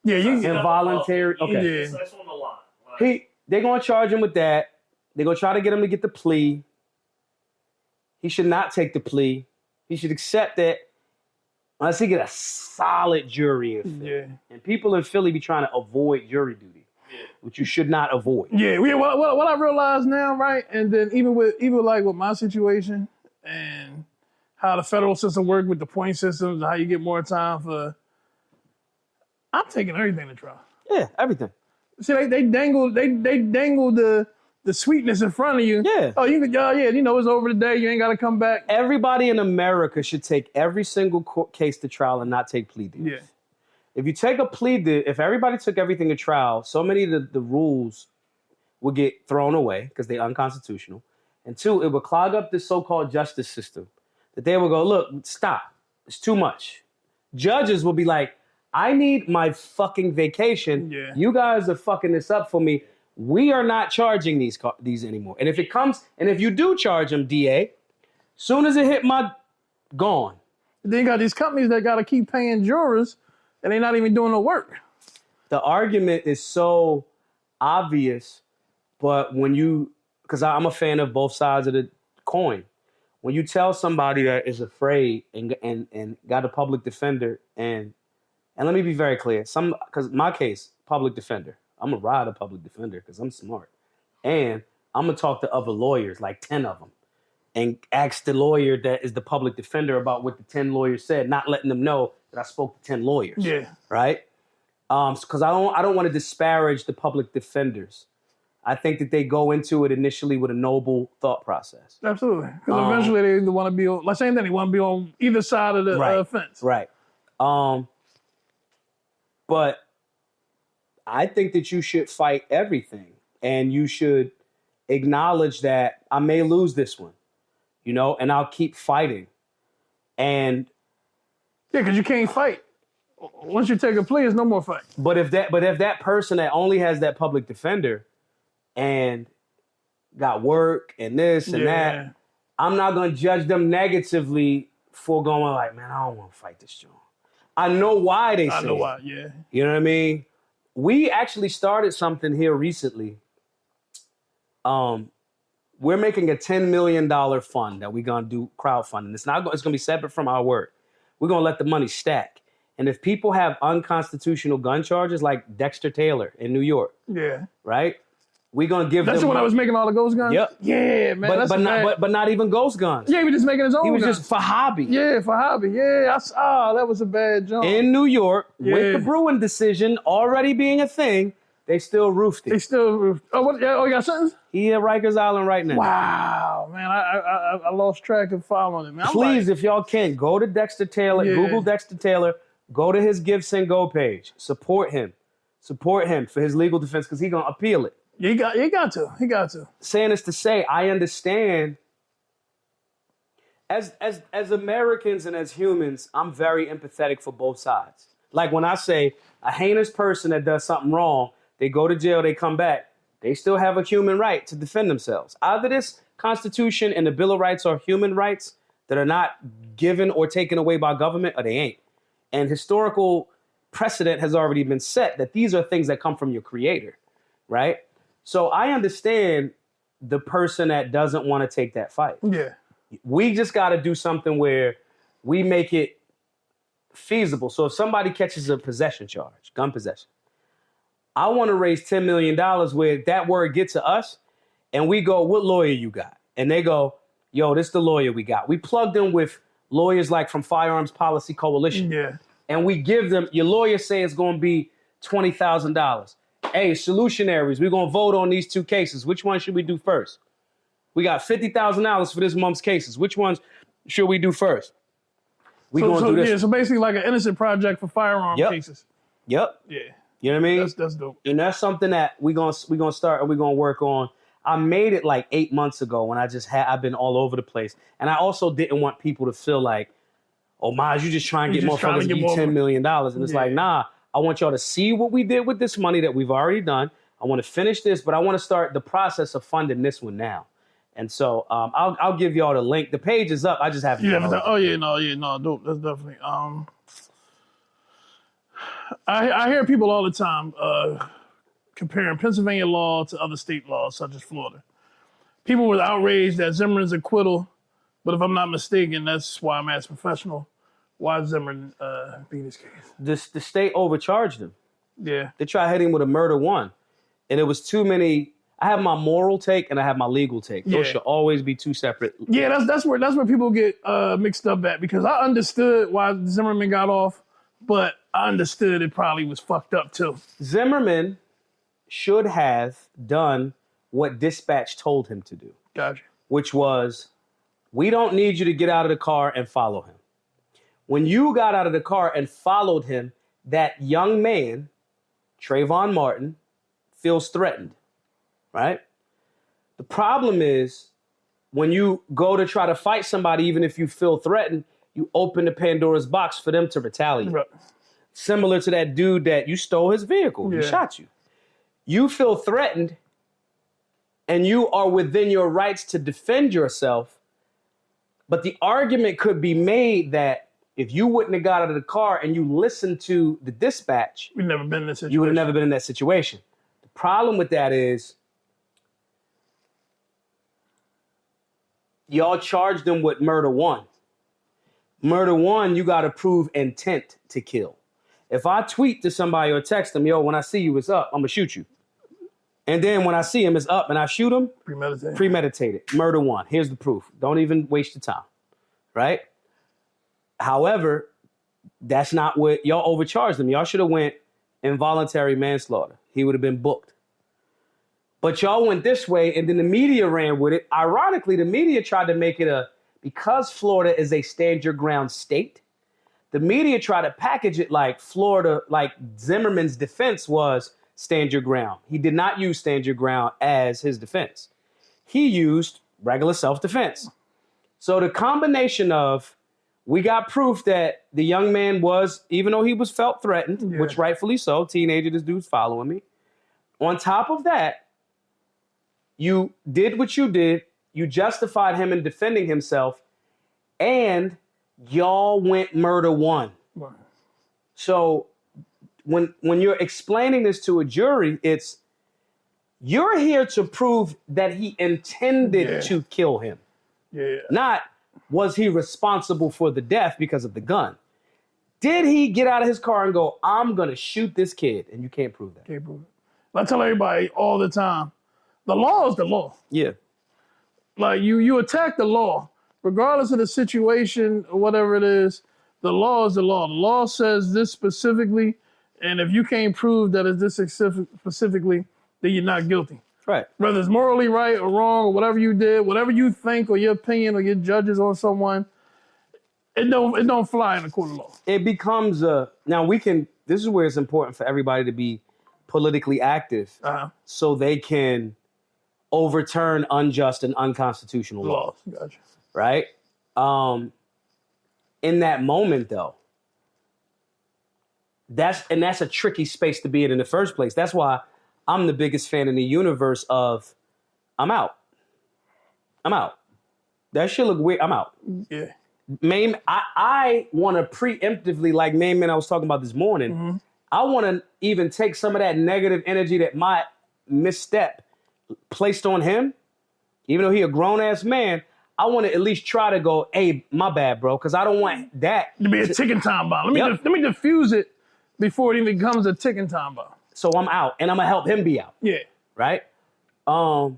Yeah, involuntary. Okay, So that's on the line. They're gonna charge him with that. They're gonna try to get him to get the plea. He should not take the plea. He should accept it unless he get a solid jury in Philly. Yeah. And people in Philly be trying to avoid jury duty, which you should not avoid. Yeah. What I realize now, right? And then even with my situation and how the federal system works with the point systems and how you get more time for, I'm taking everything to trial. Yeah, everything. See, they dangle the sweetness in front of you. Yeah. Oh, it's over today. You ain't got to come back. Everybody in America should take every single case to trial and not take plea deals. Yeah. If you take a plea deal, if everybody took everything to trial, so many of the rules would get thrown away because they're unconstitutional. And two, it would clog up the so-called justice system. That they would go, look, stop. It's too much. Judges will be like, I need my fucking vacation. Yeah. You guys are fucking this up for me. We are not charging these anymore. And if you do charge them, DA, soon as it hit gone. Then you got these companies that got to keep paying jurors and they're not even doing the work. The argument is so obvious, but because I'm a fan of both sides of the coin. When you tell somebody that is afraid and got a public defender, and let me be very clear, because my case, public defender, I'm going to ride a public defender because I'm smart. And I'm going to talk to other lawyers, like 10 of them, and ask the lawyer that is the public defender about what the 10 lawyers said, not letting them know that I spoke to 10 lawyers. Yeah. Right? Because I don't want to disparage the public defenders. I think that they go into it initially with a noble thought process. Absolutely. Because eventually they want to be on, like same thing, they want to be on either side of the fence. Right. But I think that you should fight everything, and you should acknowledge that I may lose this one, and I'll keep fighting. And yeah, because you can't fight. Once you take a plea, there's no more fight. But if that person that only has that public defender and got work and this and that, I'm not going to judge them negatively for going like, man, I don't want to fight this joint. I know why they say I know why, yeah. You know what I mean? We actually started something here recently. We're making a $10 million fund that we're going to do crowdfunding. It's going to be separate from our work. We're going to let the money stack. And if people have unconstitutional gun charges like Dexter Taylor in New York, right? We're going to give them... That's the one I was making all the ghost guns? Yep. Yeah, man. But not even ghost guns. Yeah, he was just making his own He was guns. just for hobby. Yeah, for hobby. Yeah, that was a bad job. In New York, with the Bruin decision already being a thing, they still roofed it. They still roofed. Oh, he got sentenced? He at Rikers Island right now. Wow, man. I lost track of following it, man. Please, if y'all can, go to Dexter Taylor, Google Dexter Taylor, go to his Give, Send, Go page. Support him. Support him for his legal defense because he's going to appeal it. He got to. Saying this to say, I understand. As Americans and as humans, I'm very empathetic for both sides. Like when I say a heinous person that does something wrong, they go to jail, they come back, they still have a human right to defend themselves. Either this Constitution and the Bill of Rights are human rights that are not given or taken away by government, or they ain't. And historical precedent has already been set that these are things that come from your creator, right? So I understand the person that doesn't want to take that fight. Yeah. We just got to do something where we make it feasible. So if somebody catches a possession charge, gun possession, I want to raise $10 million where that word gets to us and we go, what lawyer you got? And they go, yo, this is the lawyer we got. We plugged in with lawyers like from Firearms Policy Coalition. Yeah. And we give them, your lawyer say it's going to be $20,000. Hey, solutionaries, we're going to vote on these two cases. Which one should we do first? We got $50,000 for this month's cases. Which ones should we do first? We going to do this. Yeah, so basically like an innocent project for firearm cases. Yep. Yeah. You know what I mean? That's dope. And that's something that we're gonna start and we're gonna work on. I made it like 8 months ago when I've been all over the place. And I also didn't want people to feel like, oh, Maj, you just trying to get motherfuckers to give you $10 million. And it's like, nah, I want y'all to see what we did with this money that we've already done. I want to finish this, but I want to start the process of funding this one now. And so I'll give y'all the link. The page is up. I just haven't. Oh yeah, no, dope. That's definitely. I hear people all the time comparing Pennsylvania law to other state laws, such as Florida. People were outraged at Zimmerman's acquittal, but if I'm not mistaken, that's why I'm as professional. Why Zimmerman beat his case? The state overcharged him. Yeah. They tried hitting him with a murder one, and it was too many. I have my moral take and I have my legal take. Those should always be two separate. Yeah, that's where people get mixed up at, because I understood why Zimmerman got off, but I understood it probably was fucked up too. Zimmerman should have done what dispatch told him to do. Gotcha. Which was, we don't need you to get out of the car and follow him. When you got out of the car and followed him, that young man, Trayvon Martin, feels threatened. Right? The problem is when you go to try to fight somebody, even if you feel threatened, you open the Pandora's box for them to retaliate. Right. Similar to that dude that you stole his vehicle. He shot you. You feel threatened and you are within your rights to defend yourself. But the argument could be made that if you wouldn't have got out of the car and you listened to the dispatch, you would have never been in that situation. The problem with that is, y'all charged them with murder one. Murder one, you got to prove intent to kill. If I tweet to somebody or text them, yo, when I see you, it's up, I'm going to shoot you. And then when I see him, it's up and I shoot him. Premeditated. Murder one. Here's the proof. Don't even waste your time. Right? However, that's not what y'all overcharged him. Y'all should have went involuntary manslaughter. He would have been booked. But y'all went this way, and then the media ran with it. Ironically, the media tried to make it because Florida is a stand your ground state, the media tried to package it like Florida, like Zimmerman's defense was stand your ground. He did not use stand your ground as his defense. He used regular self-defense. So the combination of, we got proof that the young man was, even though he was felt threatened, which rightfully so, teenager, this dude's following me. On top of that, you did what you did. You justified him in defending himself, and y'all went murder one. Right. So when you're explaining this to a jury, it's, you're here to prove that he intended to kill him. Not, was he responsible for the death because of the gun? Did he get out of his car and go, I'm going to shoot this kid? And you can't prove that. Can't prove it. I tell everybody all the time, the law is the law. Yeah. Like, you attack the law, regardless of the situation or whatever it is, the law is the law. The law says this specifically, and if you can't prove that it's this specifically, then you're not guilty. Right. Whether it's morally right or wrong, or whatever you did, whatever you think or your opinion or your judges on someone, it don't fly in a court of law. It becomes now this is where it's important for everybody to be politically active so they can overturn unjust and unconstitutional laws. Gotcha. Right? In that moment, though, that's a tricky space to be in the first place. That's why I'm the biggest fan in the universe of, I'm out. That shit look weird. I'm out. Yeah. I want to preemptively, like Main Man I was talking about this morning, I want to even take some of that negative energy that my misstep placed on him, even though he a grown-ass man. I want to at least try to go, hey, my bad, bro, because I don't want that to be a ticking time bomb. Let me diffuse it before it even becomes a ticking time bomb. So I'm out, and I'm going to help him be out. Yeah. Right? I'm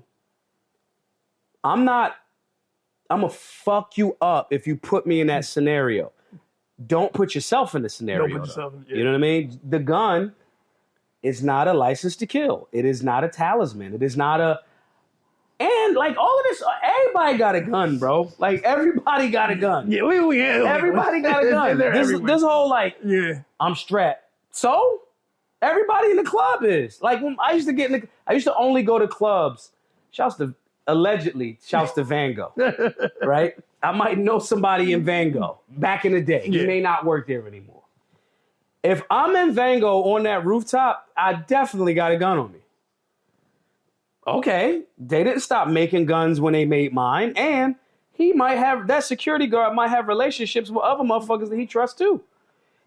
going to fuck you up if you put me in that scenario. Don't put yourself in the scenario. Don't put yourself in, You know what I mean? The gun is not a license to kill. It is not a talisman. It is not a... And like all of this, everybody got a gun, bro. Like everybody got a gun. Yeah, everybody got a gun. This whole like, I'm strapped. So everybody in the club is like, when I used to only go to clubs allegedly, shouts to Van Gogh, right? I might know somebody in Van Gogh back in the day. He may not work there anymore. If I'm in Van Gogh on that rooftop, I definitely got a gun on me. Okay, they didn't stop making guns when they made mine, and that security guard might have relationships with other motherfuckers that he trusts too.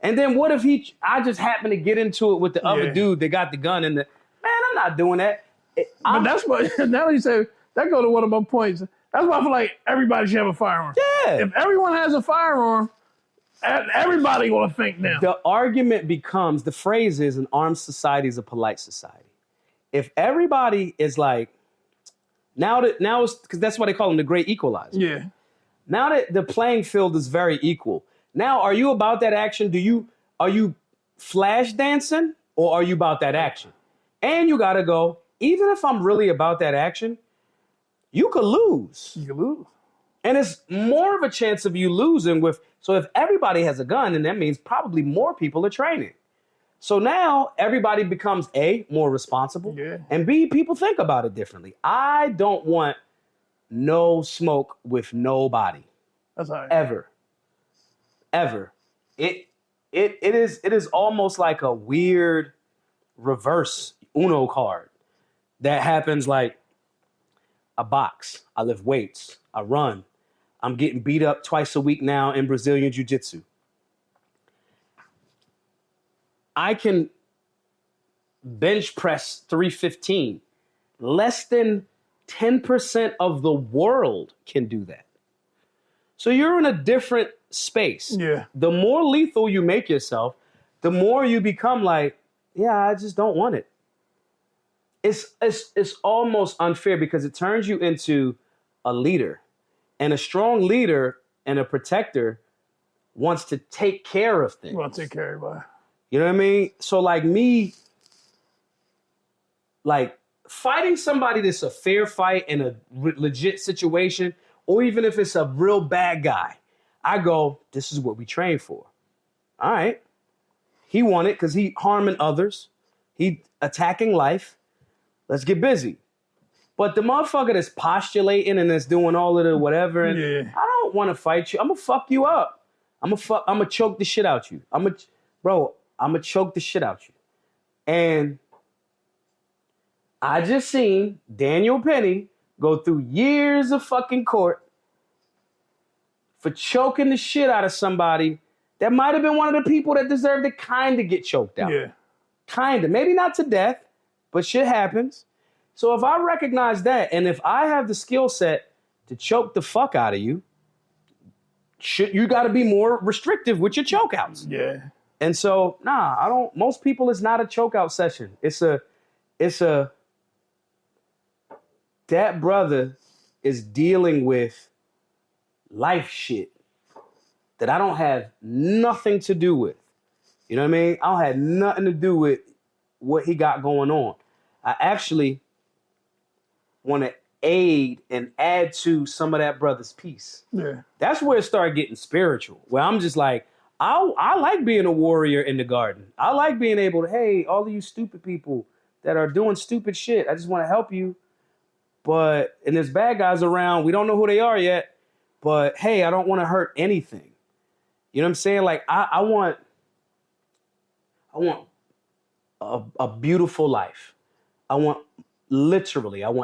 And then what if I just happen to get into it with the other dude that got the gun and I'm not doing that. But that's what, now you say, that goes to one of my points. That's why I feel like everybody should have a firearm. Yeah. If everyone has a firearm, everybody gonna think now. The argument becomes, the phrase is, an armed society is a polite society. If everybody is like, now it's, because that's why they call them the great equalizer. Yeah. Now that the playing field is very equal, now are you about that action? Are you flash dancing or are you about that action? And you gotta go, even if I'm really about that action, you could lose. You could lose. And it's more of a chance of you losing so if everybody has a gun, then that means probably more people are training. So now everybody becomes A, more responsible, and B, people think about it differently. I don't want no smoke with nobody. That's all right. Ever. It is almost like a weird reverse Uno card that happens like I box, I lift weights, I run. I'm getting beat up twice a week now in Brazilian Jiu-Jitsu. I can bench press 315. Less than 10% of the world can do that. So you're in a different space. Yeah. The more lethal you make yourself, the more you become like, yeah, I just don't want it. It's almost unfair because it turns you into a leader. And a strong leader and a protector wants to take care of things. Want to take care of everybody. You know what I mean? So like me, like fighting somebody that's a fair fight in a legit situation, or even if it's a real bad guy, I go, this is what we train for. All right. He won it because he harming others. He attacking life. Let's get busy. But the motherfucker that's postulating and that's doing all of the whatever, and I don't want to fight you. I'm gonna fuck you up. I'm gonna choke the shit out you. I'm gonna choke the shit out you. And I just seen Daniel Penny go through years of fucking court for choking the shit out of somebody that might have been one of the people that deserved to kind of get choked out. Yeah. Kind of. Maybe not to death, but shit happens. So if I recognize that, and if I have the skill set to choke the fuck out of you, you got to be more restrictive with your chokeouts. Yeah. And so, I don't. Most people, it's not a chokeout session. It's that brother is dealing with life shit that I don't have nothing to do with. You know what I mean? I don't have nothing to do with what he got going on. I actually want to aid and add to some of that brother's peace. Yeah. That's where it started getting spiritual, where I'm just like, I like being a warrior in the garden. I like being able to, hey, all of you stupid people that are doing stupid shit, I just want to help you. And there's bad guys around. We don't know who they are yet. But, hey, I don't want to hurt anything. You know what I'm saying? Like, I want a beautiful life. I want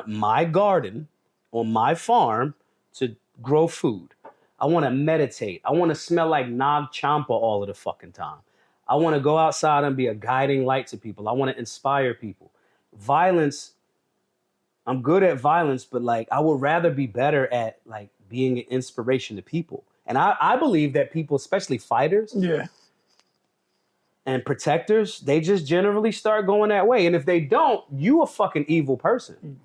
my garden on my farm to grow food. I want to meditate. I want to smell like Nag Champa all of the fucking time. I want to go outside and be a guiding light to people. I want to inspire people. Violence, I'm good at violence, but like I would rather be better at like being an inspiration to people. And I believe that people, especially fighters, and protectors, they just generally start going that way. And if they don't, you a fucking evil person.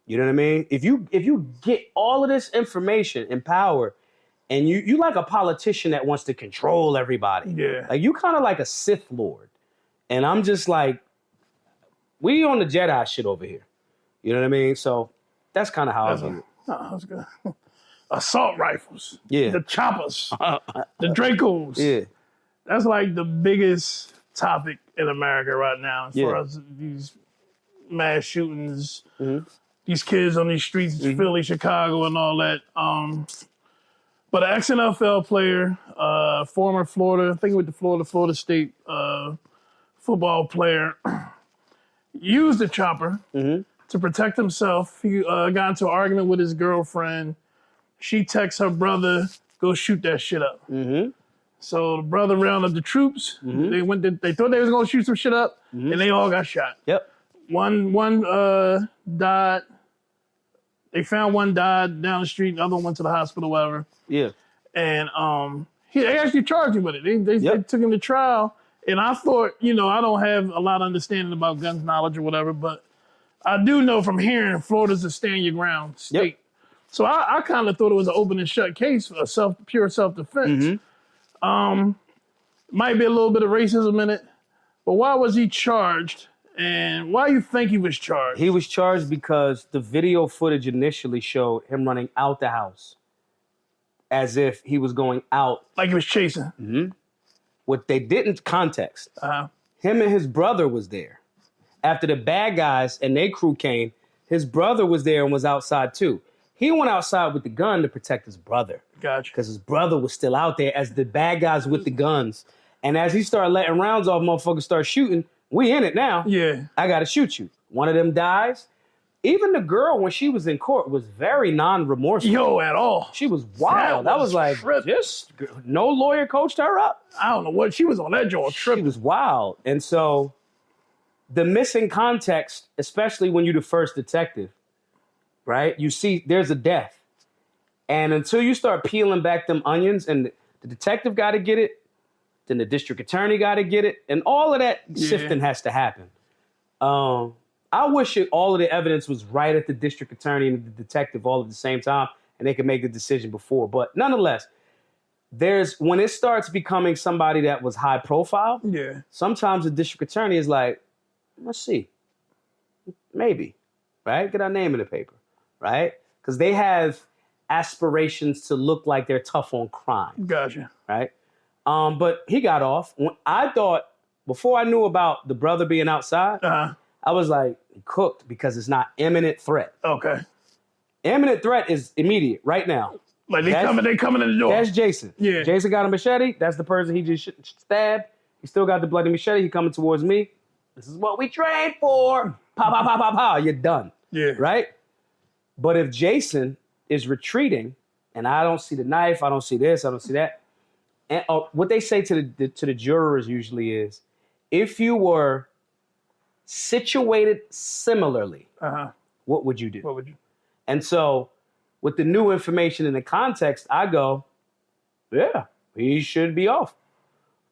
You know what I mean? If you get all of this information and power, and you like a politician that wants to control everybody. Yeah. Like you kind of like a Sith Lord. And I'm just like, we on the Jedi shit over here. You know what I mean? So that's kind of how I view it. That's good. Assault rifles. Yeah. The choppers. The Dracos. Yeah. That's like the biggest topic in America right now as far as these mass shootings. these kids on these streets, Philly, Chicago, and all that. But an ex-NFL player, former Florida, I think with the Florida State football player, used the chopper to protect himself. He got into an argument with his girlfriend. She texts her brother, go shoot that shit up. So the brother rounded up the troops. They thought they was gonna shoot some shit up, and they all got shot. Yep. One died. They found one died down the street. The other one went to the hospital, whatever. Yeah. And they actually charged him with it. They took him to trial. And I thought, I don't have a lot of understanding about guns knowledge or whatever, but I do know from hearing Florida's a stand your ground state. Yep. So I kind of thought it was an open and shut case for pure self-defense. Might be a little bit of racism in it, but why was he charged? And why do you think he was charged? He was charged because the video footage initially showed him running out the house as if he was going out. Like he was chasing. What they didn't context, Uh-huh. him and his brother was there. After the bad guys and their crew came, his brother was there and was outside too. He went outside with the gun to protect his brother. Gotcha. Because his brother was still out there as the bad guys with the guns. And as he started letting rounds off, motherfuckers start shooting. We in it now. Yeah. I got to shoot you. One of them dies. Even the girl, when she was in court, was very non-remorseful. Yo, at all. She was wild. That was like, just no lawyer coached her up. I don't know what. She was on that jaw She tripping. was wild. And so the missing context, especially when you're the first detective, right? You see there's a death. And until you start peeling back them onions, and the detective got to get it, then the district attorney got to get it, and all of that sifting has to happen. I wish all of the evidence was right at the district attorney and the detective all at the same time, and they could make the decision before. But nonetheless, when it starts becoming somebody that was high profile, sometimes the district attorney is like, let's see, maybe, right? Get our name in the paper, right? Because they have aspirations to look like they're tough on crime. Gotcha. Right? But he got off. I thought, before I knew about the brother being outside, I was like, cooked, because it's not imminent threat. Okay. Imminent threat is immediate, right now. Like they coming in the door. That's Jason. Yeah. Jason got a machete. That's the person he just stabbed. He still got the bloody machete. He coming towards me. This is what we trained for. Pow, pow, pow, pow, pow. You're done. Yeah. Right? But if Jason is retreating, and I don't see the knife, I don't see this, I don't see that, and what they say to the jurors usually is, if you were situated similarly, what would you do? What would you? And so, with the new information in the context, I go, yeah, he should be off.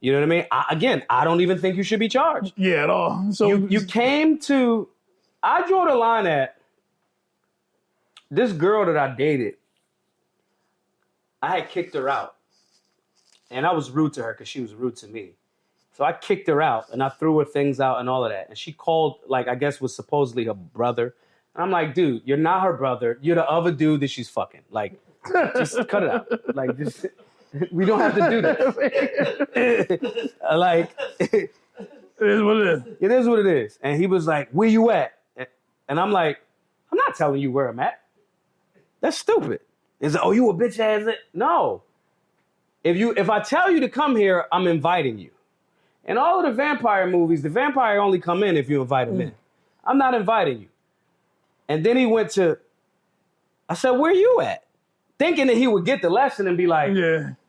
You know what I mean? I don't even think you should be charged. Yeah, at all. So you came to, I draw the line at this girl that I dated. I had kicked her out. And I was rude to her because she was rude to me. So I kicked her out and I threw her things out and all of that. And she called, like, I guess was supposedly her brother. And I'm like, dude, you're not her brother. You're the other dude that she's fucking. Like, just cut it out. Like, just, we don't have to do this. Like, it is what it is. It is what it is. And he was like, where you at? And I'm like, I'm not telling you where I'm at. That's stupid. He's like, oh, you a bitch ass? No. If I tell you to come here, I'm inviting you. In all of the vampire movies, the vampire only come in if you invite him in. I'm not inviting you. And then he went to, I said, where you at? Thinking that he would get the lesson and be like,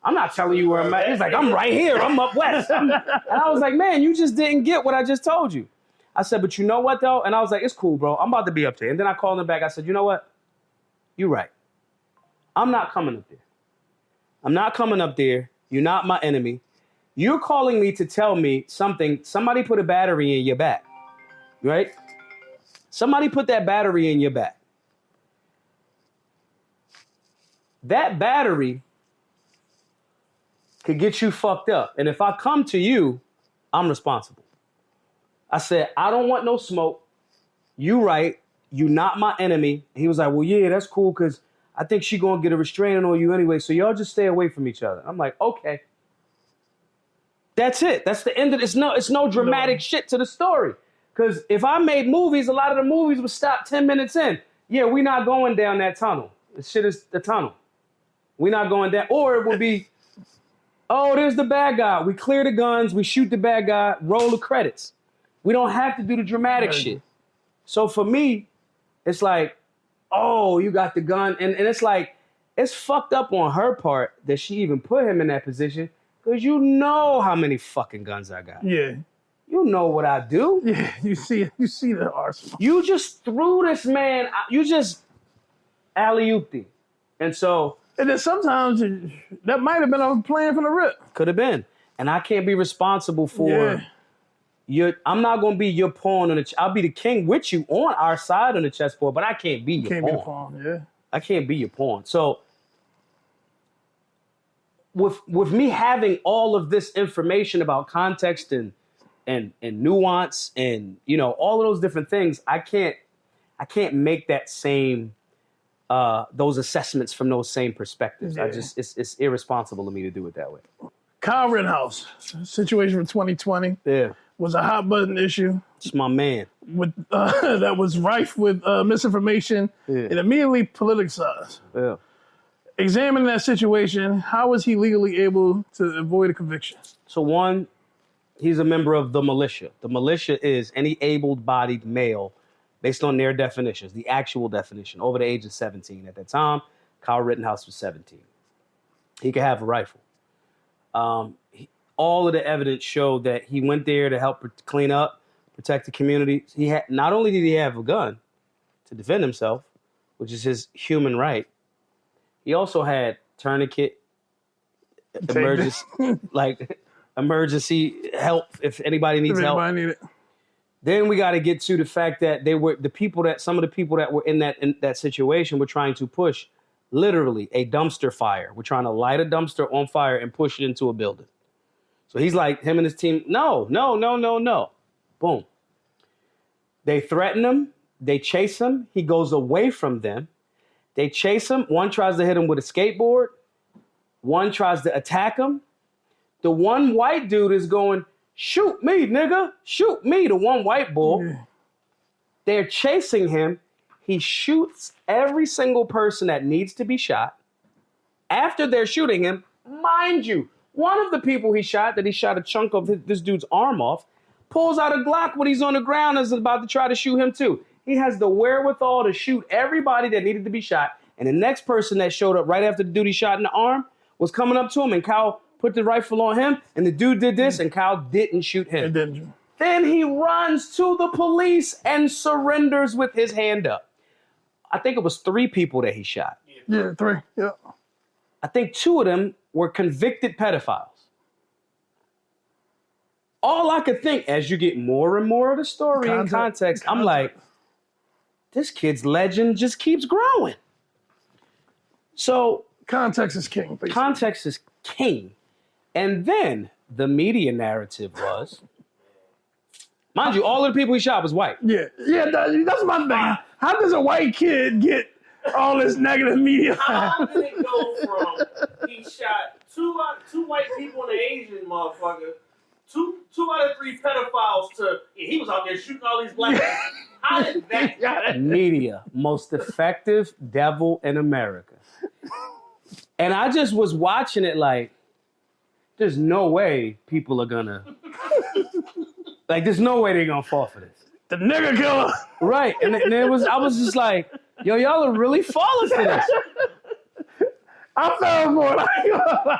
I'm not telling you where I'm at. He's like, I'm right here. I'm up west. And I was like, man, you just didn't get what I just told you. I said, but you know what, though? And I was like, it's cool, bro. I'm about to be up there. And then I called him back. I said, you know what? You're right. I'm not coming up there. I'm not coming up there. You're not my enemy. You're calling me to tell me something. Somebody put a battery in your back, right? Somebody put that battery in your back. That battery could get you fucked up. And if I come to you, I'm responsible. I said, I don't want no smoke. You right. You not my enemy. He was like, well, yeah, that's cool, because I think she gonna get a restraining on you anyway, so y'all just stay away from each other. I'm like, okay. That's it. That's the end of it. It's no dramatic shit to the story. Because if I made movies, a lot of the movies would stop 10 minutes in. yeah, we're not going down that tunnel. The shit is the tunnel. We're not going down. Or it would be, oh, there's the bad guy. We clear the guns. We shoot the bad guy. Roll the credits. We don't have to do the dramatic shit. So for me, it's like, oh, you got the gun. And it's like, it's fucked up on her part that she even put him in that position because you know how many fucking guns I got. Yeah. You know what I do. Yeah, you see the arsenal. You just threw this man, you just alley-ooped him. And so... And then sometimes that might have been a plan from the rip. Could have been. And I can't be responsible for I'm not going to be your pawn on I'll be the king with you on our side on the chessboard, but I can't be your pawn. Be the pawn, yeah. I can't be your pawn. So with me having all of this information about context and nuance and, you know, all of those different things, I can't make that same those assessments from those same perspectives. Yeah. It's irresponsible of me to do it that way. Kyle Rittenhouse, situation from 2020, was a hot button issue. It's my man. With that was rife with misinformation and immediately politicized. Yeah. Examining that situation, how was he legally able to avoid a conviction? So one, he's a member of the militia. The militia is any able-bodied male based on their definitions, the actual definition, over the age of 17. At that time, Kyle Rittenhouse was 17. He could have a rifle. All of the evidence showed that he went there to help clean up, protect the community. He had, not only did he have a gun to defend himself, which is his human right, he also had tourniquet, emergency help if anybody needs help. Need it. Then we got to get to the fact that some of the people that were in that situation were trying to push literally a dumpster fire. We're trying to light a dumpster on fire and push it into a building. So he's like, him and his team, no. Boom. They threaten him. They chase him. He goes away from them. They chase him. One tries to hit him with a skateboard. One tries to attack him. The one white dude is going, shoot me, nigga. Shoot me. The one white bull. Yeah. They're chasing him. He shoots every single person that needs to be shot. After they're shooting him, mind you, one of the people he shot a chunk of this dude's arm off, pulls out a Glock when he's on the ground and is about to try to shoot him too. He has the wherewithal to shoot everybody that needed to be shot. And the next person that showed up right after the dude he shot in the arm was coming up to him, and Kyle put the rifle on him, and the dude did this, and Kyle didn't shoot him. Then he runs to the police and surrenders with his hand up. I think it was 3 people that he shot. Yeah, 3. Yeah. I think 2 of them were convicted pedophiles. All I could think, as you get more and more of the story and context, I'm like, this kid's legend just keeps growing. So context is king. Basically. Context is king. And then the media narrative was, mind you, all of the people he shot was white. Yeah, that's my thing. How does a white kid get all this negative media? How did it go from he shot two white people and an Asian motherfucker, two out of 3 pedophiles to he was out there shooting all these black people? How did that? Media, most effective devil in America. And I just was watching it like, there's no way people are gonna there's no way they're gonna fall for this. The nigga killer. Right. And I was just like, yo, y'all are really falling for this. I fell for it.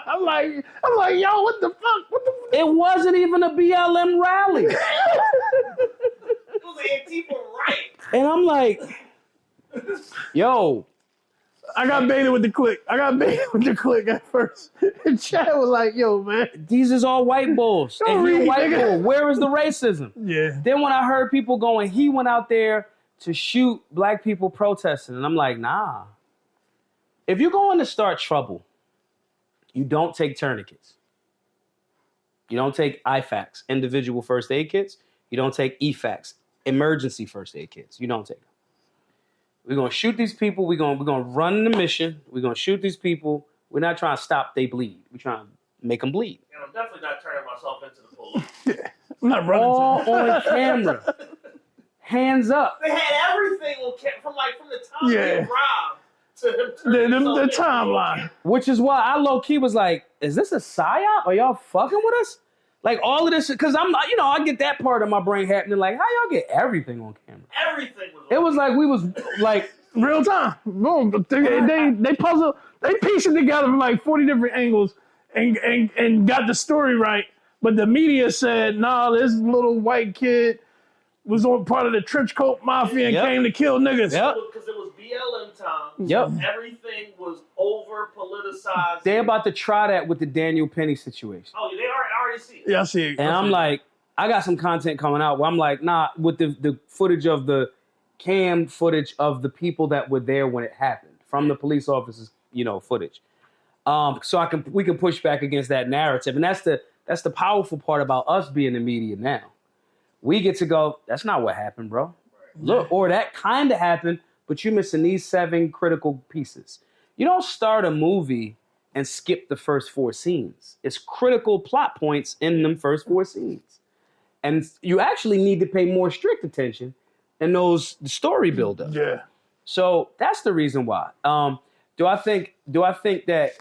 I'm like, yo, what the fuck? It wasn't even a BLM rally. It was an Antifa riot. And I'm like, yo. I got baited with the click. At first. And Chad was like, yo, man. These is all white bulls. And he a white bull. Where is the racism? Yeah. Then when I heard people going, he went out there to shoot black people protesting. And I'm like, nah. If you're going to start trouble, you don't take tourniquets. You don't take IFAKs, individual first aid kits. You don't take EFAKs, emergency first aid kits. You don't take them. We're going to shoot these people. We're going to run the mission. We're going to shoot these people. We're not trying to stop they bleed. We're trying to make them bleed. And I'm definitely not turning myself into the police. Yeah, I'm not running. All on camera. hands up. They had everything on from the time he robbed to him the timeline. Which is why I low key was like, is this a psyop? Are y'all fucking with us? Like all of this, because I'm, I get that part of my brain happening. Like, how y'all get everything on camera? Everything was. It was like we was like real time. Boom. They puzzle. They piece it together from like 40 different angles and got the story right. But the media said, nah, this little white kid was on part of the trench coat mafia and came to kill niggas. Yep. Because it was BLM time. Yep. Everything was over politicized. They're about to try that with the Daniel Penny situation. Oh, they already see it. Yeah, I see it. And I'm like, I got some content coming out where I'm like, nah, with the footage of the cam footage of the people that were there when it happened from the police officers, footage. So we can push back against that narrative. And that's the powerful part about us being in media now. We get to go, that's not what happened, bro. Right. Look, or that kind of happened, but you're missing these 7 critical pieces. You don't start a movie and skip the first 4 scenes. It's critical plot points in them first 4 scenes. And you actually need to pay more strict attention in the story buildup. Yeah. So that's the reason why. Do I think that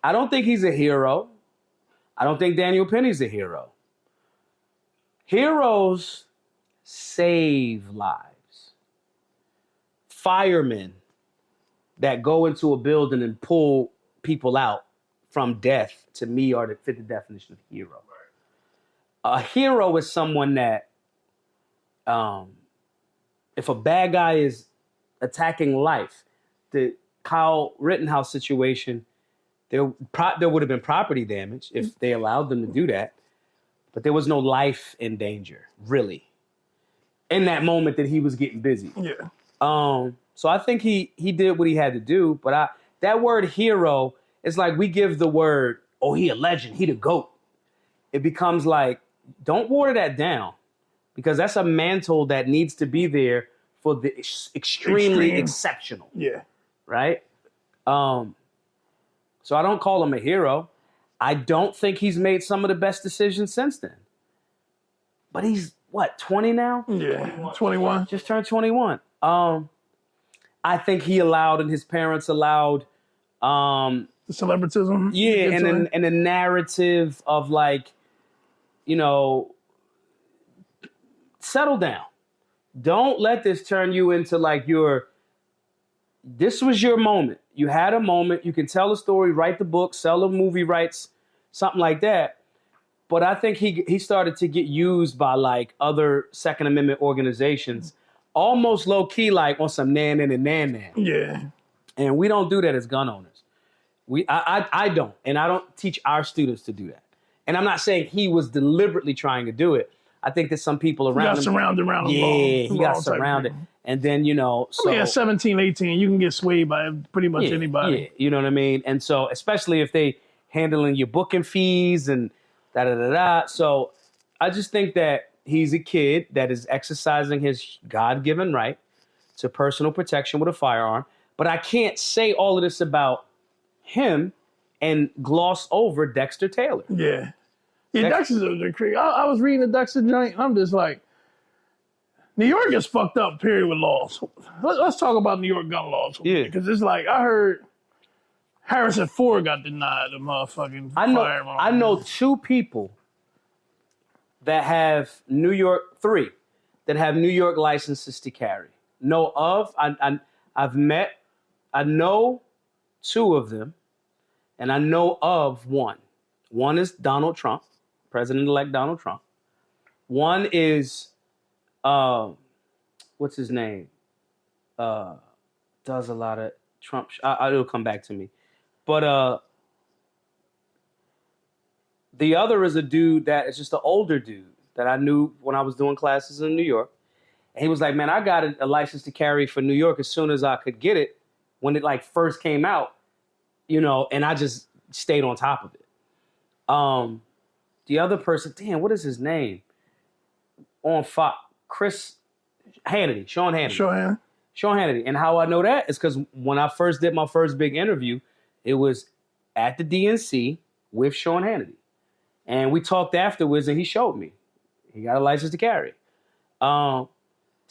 I don't think he's a hero. I don't think Daniel Penny's a hero. Heroes save lives. Firemen that go into a building and pull people out from death, to me, are to fit the definition of hero. A hero is someone that, if a bad guy is attacking life, the Kyle Rittenhouse situation, there would have been property damage if they allowed them to do that. But there was no life in danger, really, in that moment that he was getting busy. Yeah. So I think he did what he had to do. But that word hero is like we give the word, oh, he a legend, he the GOAT. It becomes like, don't water that down, because that's a mantle that needs to be there for the extremely exceptional. Yeah. Right? So I don't call him a hero. I don't think he's made some of the best decisions since then. But he's, 20 now? Yeah, 21. Just turned 21. I think he allowed, and his parents allowed... the celebritism. Yeah, and the narrative of settle down. Don't let this turn you into this was your moment. You had a moment. You can tell a story, write the book, sell the movie rights, something like that. But I think he started to get used by other Second Amendment organizations, almost low key, on some nan. Yeah. And we don't do that as gun owners. I don't, and I don't teach our students to do that. And I'm not saying he was deliberately trying to do it. I think that some people around him. He got surrounded around him. Yeah, he got surrounded. And then, at 17, 18, you can get swayed by pretty much anybody. Yeah, you know what I mean? And so, especially if they handling your booking fees and da-da-da-da. So I just think that he's a kid that is exercising his God-given right to personal protection with a firearm. But I can't say all of this about him and gloss over Dexter Taylor. Yeah. Yeah, Dexter's a creep. I was reading the Dexter joint, and I'm just like, New York is fucked up, period, with laws. Let's talk about New York gun laws. Yeah. Because it's like, I heard Harrison Ford got denied a motherfucking firearm. I know 2 people that have 3 that have New York licenses to carry. I know 2 of them, and I know of 1. One is Donald Trump, President-elect Donald Trump. One is, what's his name? Does a lot of Trump. It'll come back to me. But the other is a dude that is just an older dude that I knew when I was doing classes in New York. And he was like, man, I got a license to carry for New York as soon as I could get it when it first came out, and I just stayed on top of it. The other person, damn, what is his name? On Fox, Sean Hannity. And how I know that is because when I first did my first big interview, it was at the DNC with Sean Hannity. And we talked afterwards and he showed me. He got a license to carry.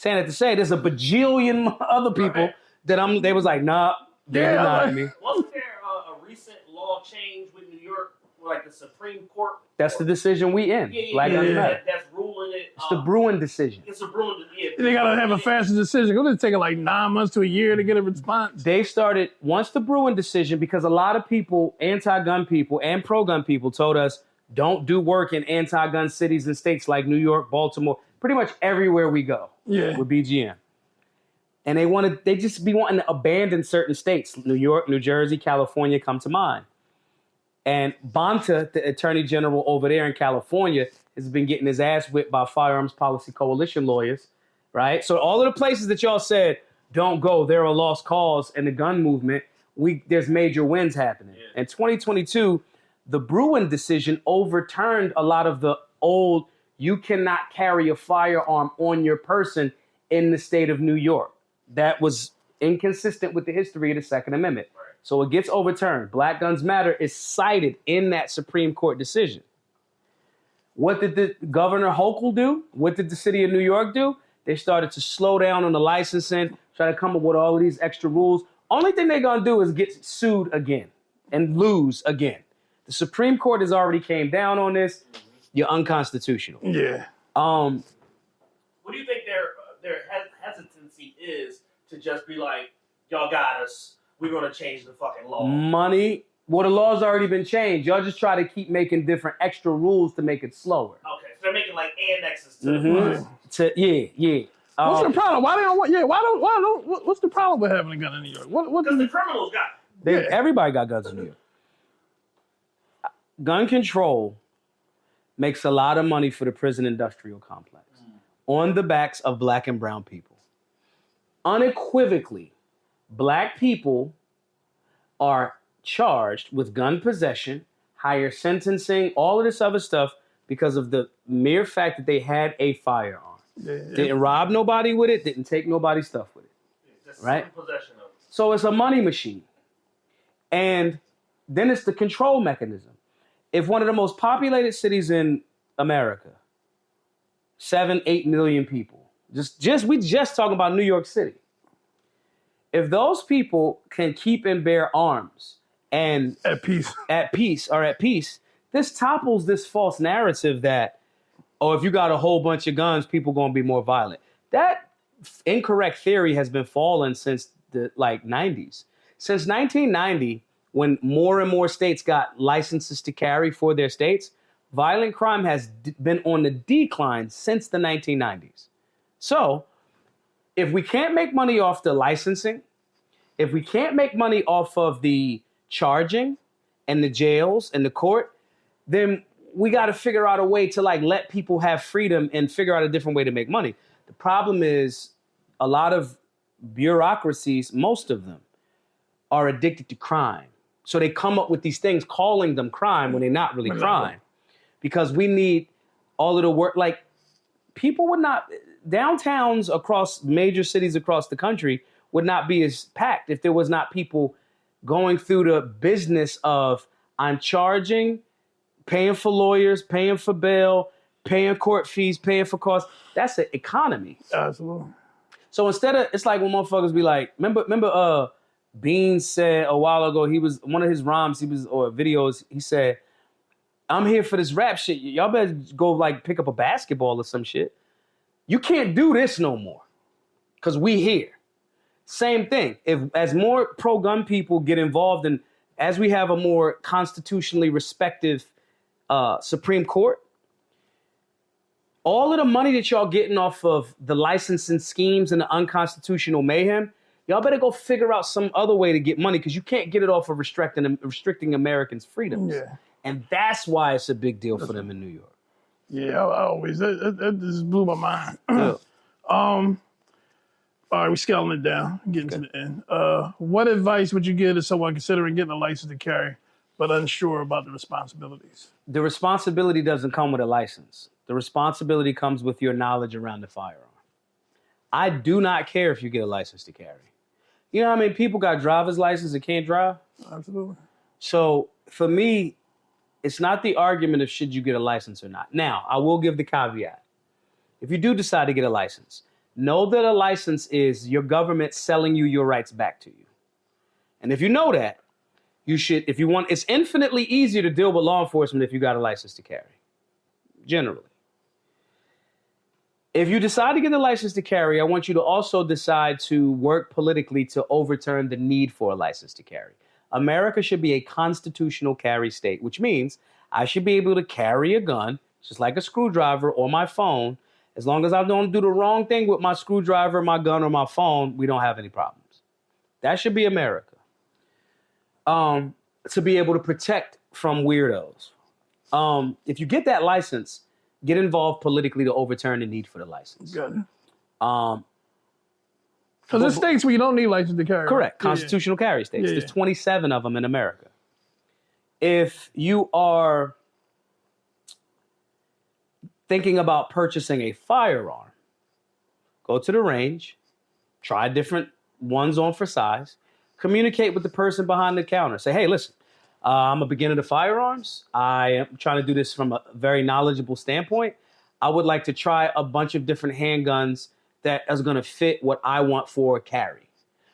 Saying it to say there's a bajillion other people that they was like, nah, they're denying me. Wasn't there a recent law change with New York, like the Supreme Court? That's the decision we in. Black Lives Matter. That's ruling it. It's the Bruin decision. It's a Bruin. They gotta have a faster decision. It's gonna take like 9 months to a year to get a response. They started once the Bruin decision, because a lot of people, anti-gun people and pro-gun people, told us don't do work in anti-gun cities and states like New York, Baltimore, pretty much everywhere we go. Yeah. With BGM. And they just be wanting to abandon certain states. New York, New Jersey, California come to mind. And Bonta, the attorney general over there in California, has been getting his ass whipped by Firearms Policy Coalition lawyers, right? So all of the places that y'all said, don't go, they're a lost cause in the gun movement, there's major wins happening. In 2022, the Bruin decision overturned a lot of the old, you cannot carry a firearm on your person in the state of New York. That was inconsistent with the history of the Second Amendment. Right. So it gets overturned. Black Guns Matter is cited in that Supreme Court decision. What did the Governor Hochul do? What did the city of New York do? They started to slow down on the licensing, try to come up with all of these extra rules. Only thing they're going to do is get sued again and lose again. The Supreme Court has already came down on this. You're unconstitutional. Yeah. What do you think their hesitancy is to just be like, y'all got us, we're going to change the fucking law? Money. Well, the law's already been changed. Y'all just try to keep making different extra rules to make it slower. Okay, so they're making like annexes to the Yeah. What's the problem? What's the problem with having a gun in New York? Because the criminals got it. Everybody got guns in New York. Gun control makes a lot of money for the prison industrial complex on the backs of black and brown people. Unequivocally, black people are charged with gun possession, higher sentencing, all of this other stuff because of the mere fact that they had a firearm. Didn't rob nobody with it, didn't take nobody's stuff with it. Just right? Possession of it. So it's a money machine. And then it's the control mechanism. If one of the most populated cities in America, 7-8 million people, we just talking about New York City. If those people can keep and bear arms and at peace, this topples this false narrative that, if you got a whole bunch of guns, people going to be more violent. That incorrect theory has been falling since the 90s. Since 1990, when more and more states got licenses to carry for their states, violent crime has been on the decline since the 1990s. So if we can't make money off the licensing, if we can't make money off of the charging and the jails and the court, then we got to figure out a way to let people have freedom and figure out a different way to make money. The problem is a lot of bureaucracies, most of them, are addicted to crime. So they come up with these things calling them crime when they're not really crime. Because we need all of the work. People would not, downtowns across major cities across the country would not be as packed if there was not people going through the business of I'm charging, paying for lawyers, paying for bail, paying court fees, paying for costs. That's an economy. Absolutely. So instead of, it's like when motherfuckers be like, remember Beans said a while ago, he was, one of his rhymes, or videos, he said, I'm here for this rap shit. Y'all better go pick up a basketball or some shit. You can't do this no more because we here. Same thing. As more pro-gun people get involved and as we have a more constitutionally respective Supreme Court, all of the money that y'all getting off of the licensing schemes and the unconstitutional mayhem, y'all better go figure out some other way to get money because you can't get it off of restricting Americans' freedoms. Yeah. And that's why it's a big deal for them in New York. Yeah, I always, that just blew my mind. Yeah. All right, we're scaling it down, getting to the end. What advice would you give to someone considering getting a license to carry, but unsure about the responsibilities? The responsibility doesn't come with a license. The responsibility comes with your knowledge around the firearm. I do not care if you get a license to carry. You know how many people got driver's license and can't drive? Absolutely. So for me, it's not the argument of should you get a license or not. Now, I will give the caveat. If you do decide to get a license, Know that a license is your government selling you your rights back to you. And if you know that, you should, if you want, it's infinitely easier to deal with law enforcement if you got a license to carry, generally. If you decide to get the license to carry, I want you to also decide to work politically to overturn the need for a license to carry. America should be a constitutional carry state, which means I should be able to carry a gun, just like a screwdriver or my phone. As long as I don't do the wrong thing with my screwdriver, my gun, or my phone, we don't have any problems. That should be America. To be able to protect from weirdos. If you get that license, get involved politically to overturn the need for the license. Good. Because there's states where you don't need license to carry. Correct. Constitutional carry states. Yeah. There's 27 of them in America. If you are thinking about purchasing a firearm, go to the range, try different ones on for size, communicate with the person behind the counter. Say, hey, listen, I'm a beginner to firearms. I am trying to do this from a very knowledgeable standpoint. I would like to try a bunch of different handguns that is going to fit what I want for carry.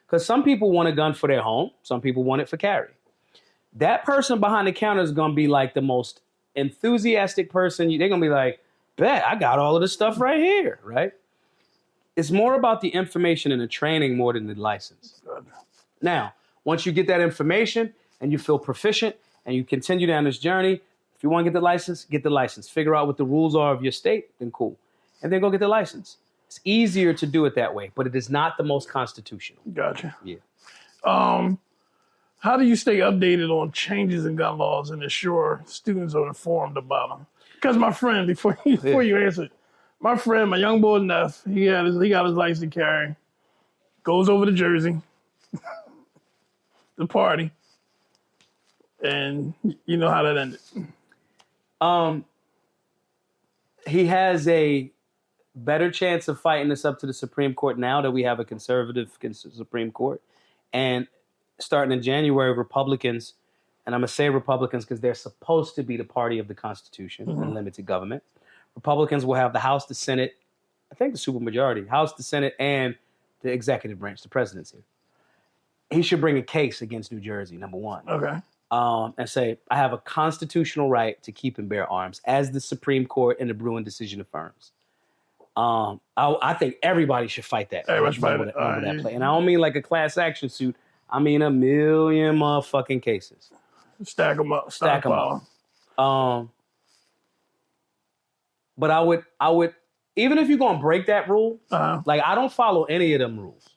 Because some people want a gun for their home. Some people want it for carry. That person behind the counter is going to be like the most enthusiastic person. They're going to be like, bet, I got all of this stuff right here, right? It's more about the information and the training more than the license. Good. Now, once you get that information and you feel proficient and you continue down this journey, if you want to get the license, get the license. Figure out what the rules are of your state, then cool. And then go get the license. It's easier to do it that way, but it is not the most constitutional. Gotcha. Yeah. How do you stay updated on changes in gun laws and ensure students are informed about them? Because my friend, before you answer, my friend, my young boy Neff, he got his license to carry, goes over to Jersey, the party, and you know how that ended. He has a better chance of fighting this up to the Supreme Court now that we have a conservative Supreme Court. And starting in January, Republicans, and I'm going to say Republicans because they're supposed to be the party of the Constitution and limited government. Republicans will have the House, the Senate, I think the supermajority, House, the Senate, and the executive branch, the presidency. He should bring a case against New Jersey, number one. Okay. And say, I have a constitutional right to keep and bear arms, as the Supreme Court and the Bruin decision affirms. I think everybody should fight that. Everybody should fight it. That play. And I don't mean like a class action suit. I mean a million motherfucking cases. Stack them up. Stack them up. But I would, even if you're going to break that rule, like I don't follow any of them rules.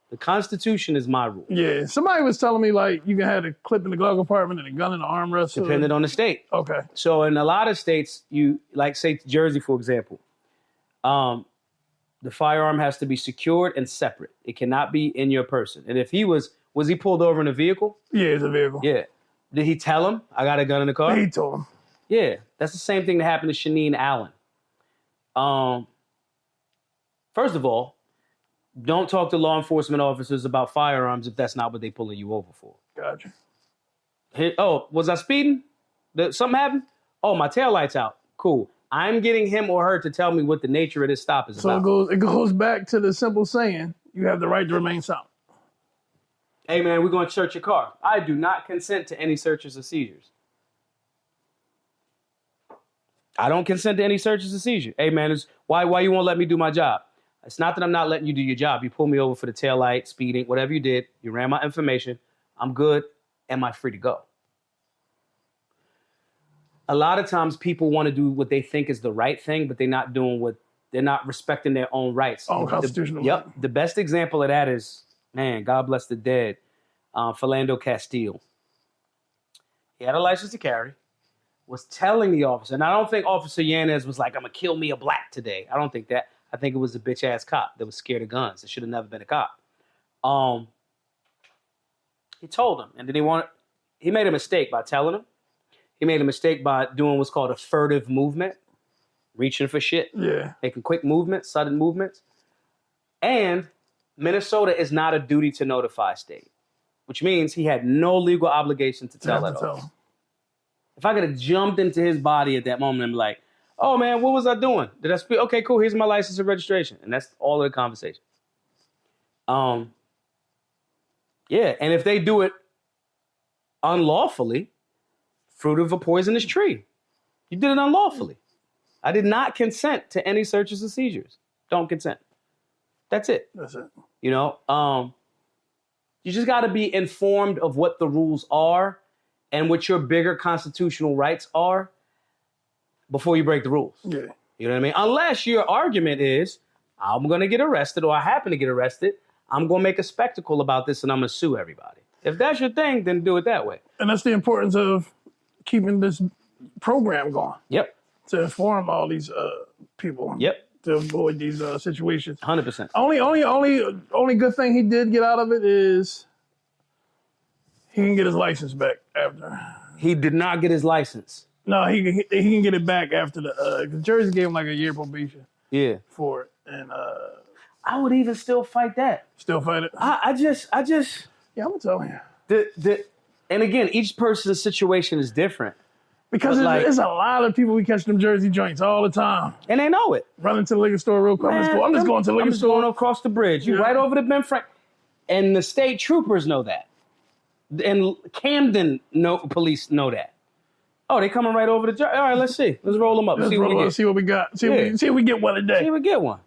The Constitution is my rule. Yeah. Somebody was telling me like you can have a clip in the glove compartment and a gun in the armrest. Depending on the state. Okay. So in a lot of states, you like say Jersey, for example, the firearm has to be secured and separate. It cannot be in your person. And if he was he pulled over in a vehicle? Yeah, it's a vehicle. Yeah. Did he tell him, I got a gun in the car? He told him. Yeah. That's the same thing that happened to Shaneen Allen. First of all, don't talk to law enforcement officers about firearms if that's not what they're pulling you over for. Gotcha. Was I speeding? Something happened? Oh, my taillight's out. Cool. I'm getting him or her to tell me what the nature of this stop is about. So it goes back to the simple saying, you have the right to remain silent. Hey, man, we're going to search your car. I do not consent to any searches or seizures. I don't consent to any searches or seizures. Hey, man, why you won't let me do my job? It's not that I'm not letting you do your job. You pulled me over for the taillight, speeding, whatever you did. You ran my information. I'm good. Am I free to go? A lot of times people want to do what they think is the right thing, but they're not respecting their own rights. Constitutional. Yep. The best example of that is, man, God bless the dead, Philando Castile. He had a license to carry, was telling the officer, and I don't think Officer Yanez was like, I'm going to kill me a black today. I don't think that. I think it was a bitch-ass cop that was scared of guns. It should have never been a cop. He told him, and then he made a mistake by telling him. He made a mistake by doing what's called a furtive movement, reaching for shit, making quick movements, sudden movements. And Minnesota is not a duty to notify state, which means he had no legal obligation to tell that off. If I could have jumped into his body at that moment and be like, Oh man, what was I doing? Did I speak? Okay, cool. Here's my license and registration, and that's all of the conversation. Yeah, and if they do it unlawfully, fruit of a poisonous tree, you did it unlawfully. I did not consent to any searches and seizures. Don't consent. That's it. That's it. You know, you just got to be informed of what the rules are and what your bigger constitutional rights are before you break the rules. Yeah. You know what I mean? Unless your argument is, I'm going to get arrested or I happen to get arrested, I'm going to make a spectacle about this and I'm going to sue everybody. If that's your thing, then do it that way. And that's the importance of keeping this program going. Yep. To inform all these people. Yep. To avoid these situations. 100%. Only good thing he did get out of it is he can get his license back after. He did not get his license. No, he can get it back after the Jersey gave him like a year probation. Yeah. For it, and I would even still fight that. Still fight it. I just. Yeah, I'm telling you. And again, each person's situation is different. Because there's a lot of people we catch them Jersey joints all the time. And they know it. Running to the liquor store real quick. I'm just going to the liquor store. Going across the bridge. You right over to Ben Frank. And the state troopers know that. And Camden police know that. Oh, they coming right over the... All right, let's see. Let's roll them up. See what we got. See if we get one today. See if we get one.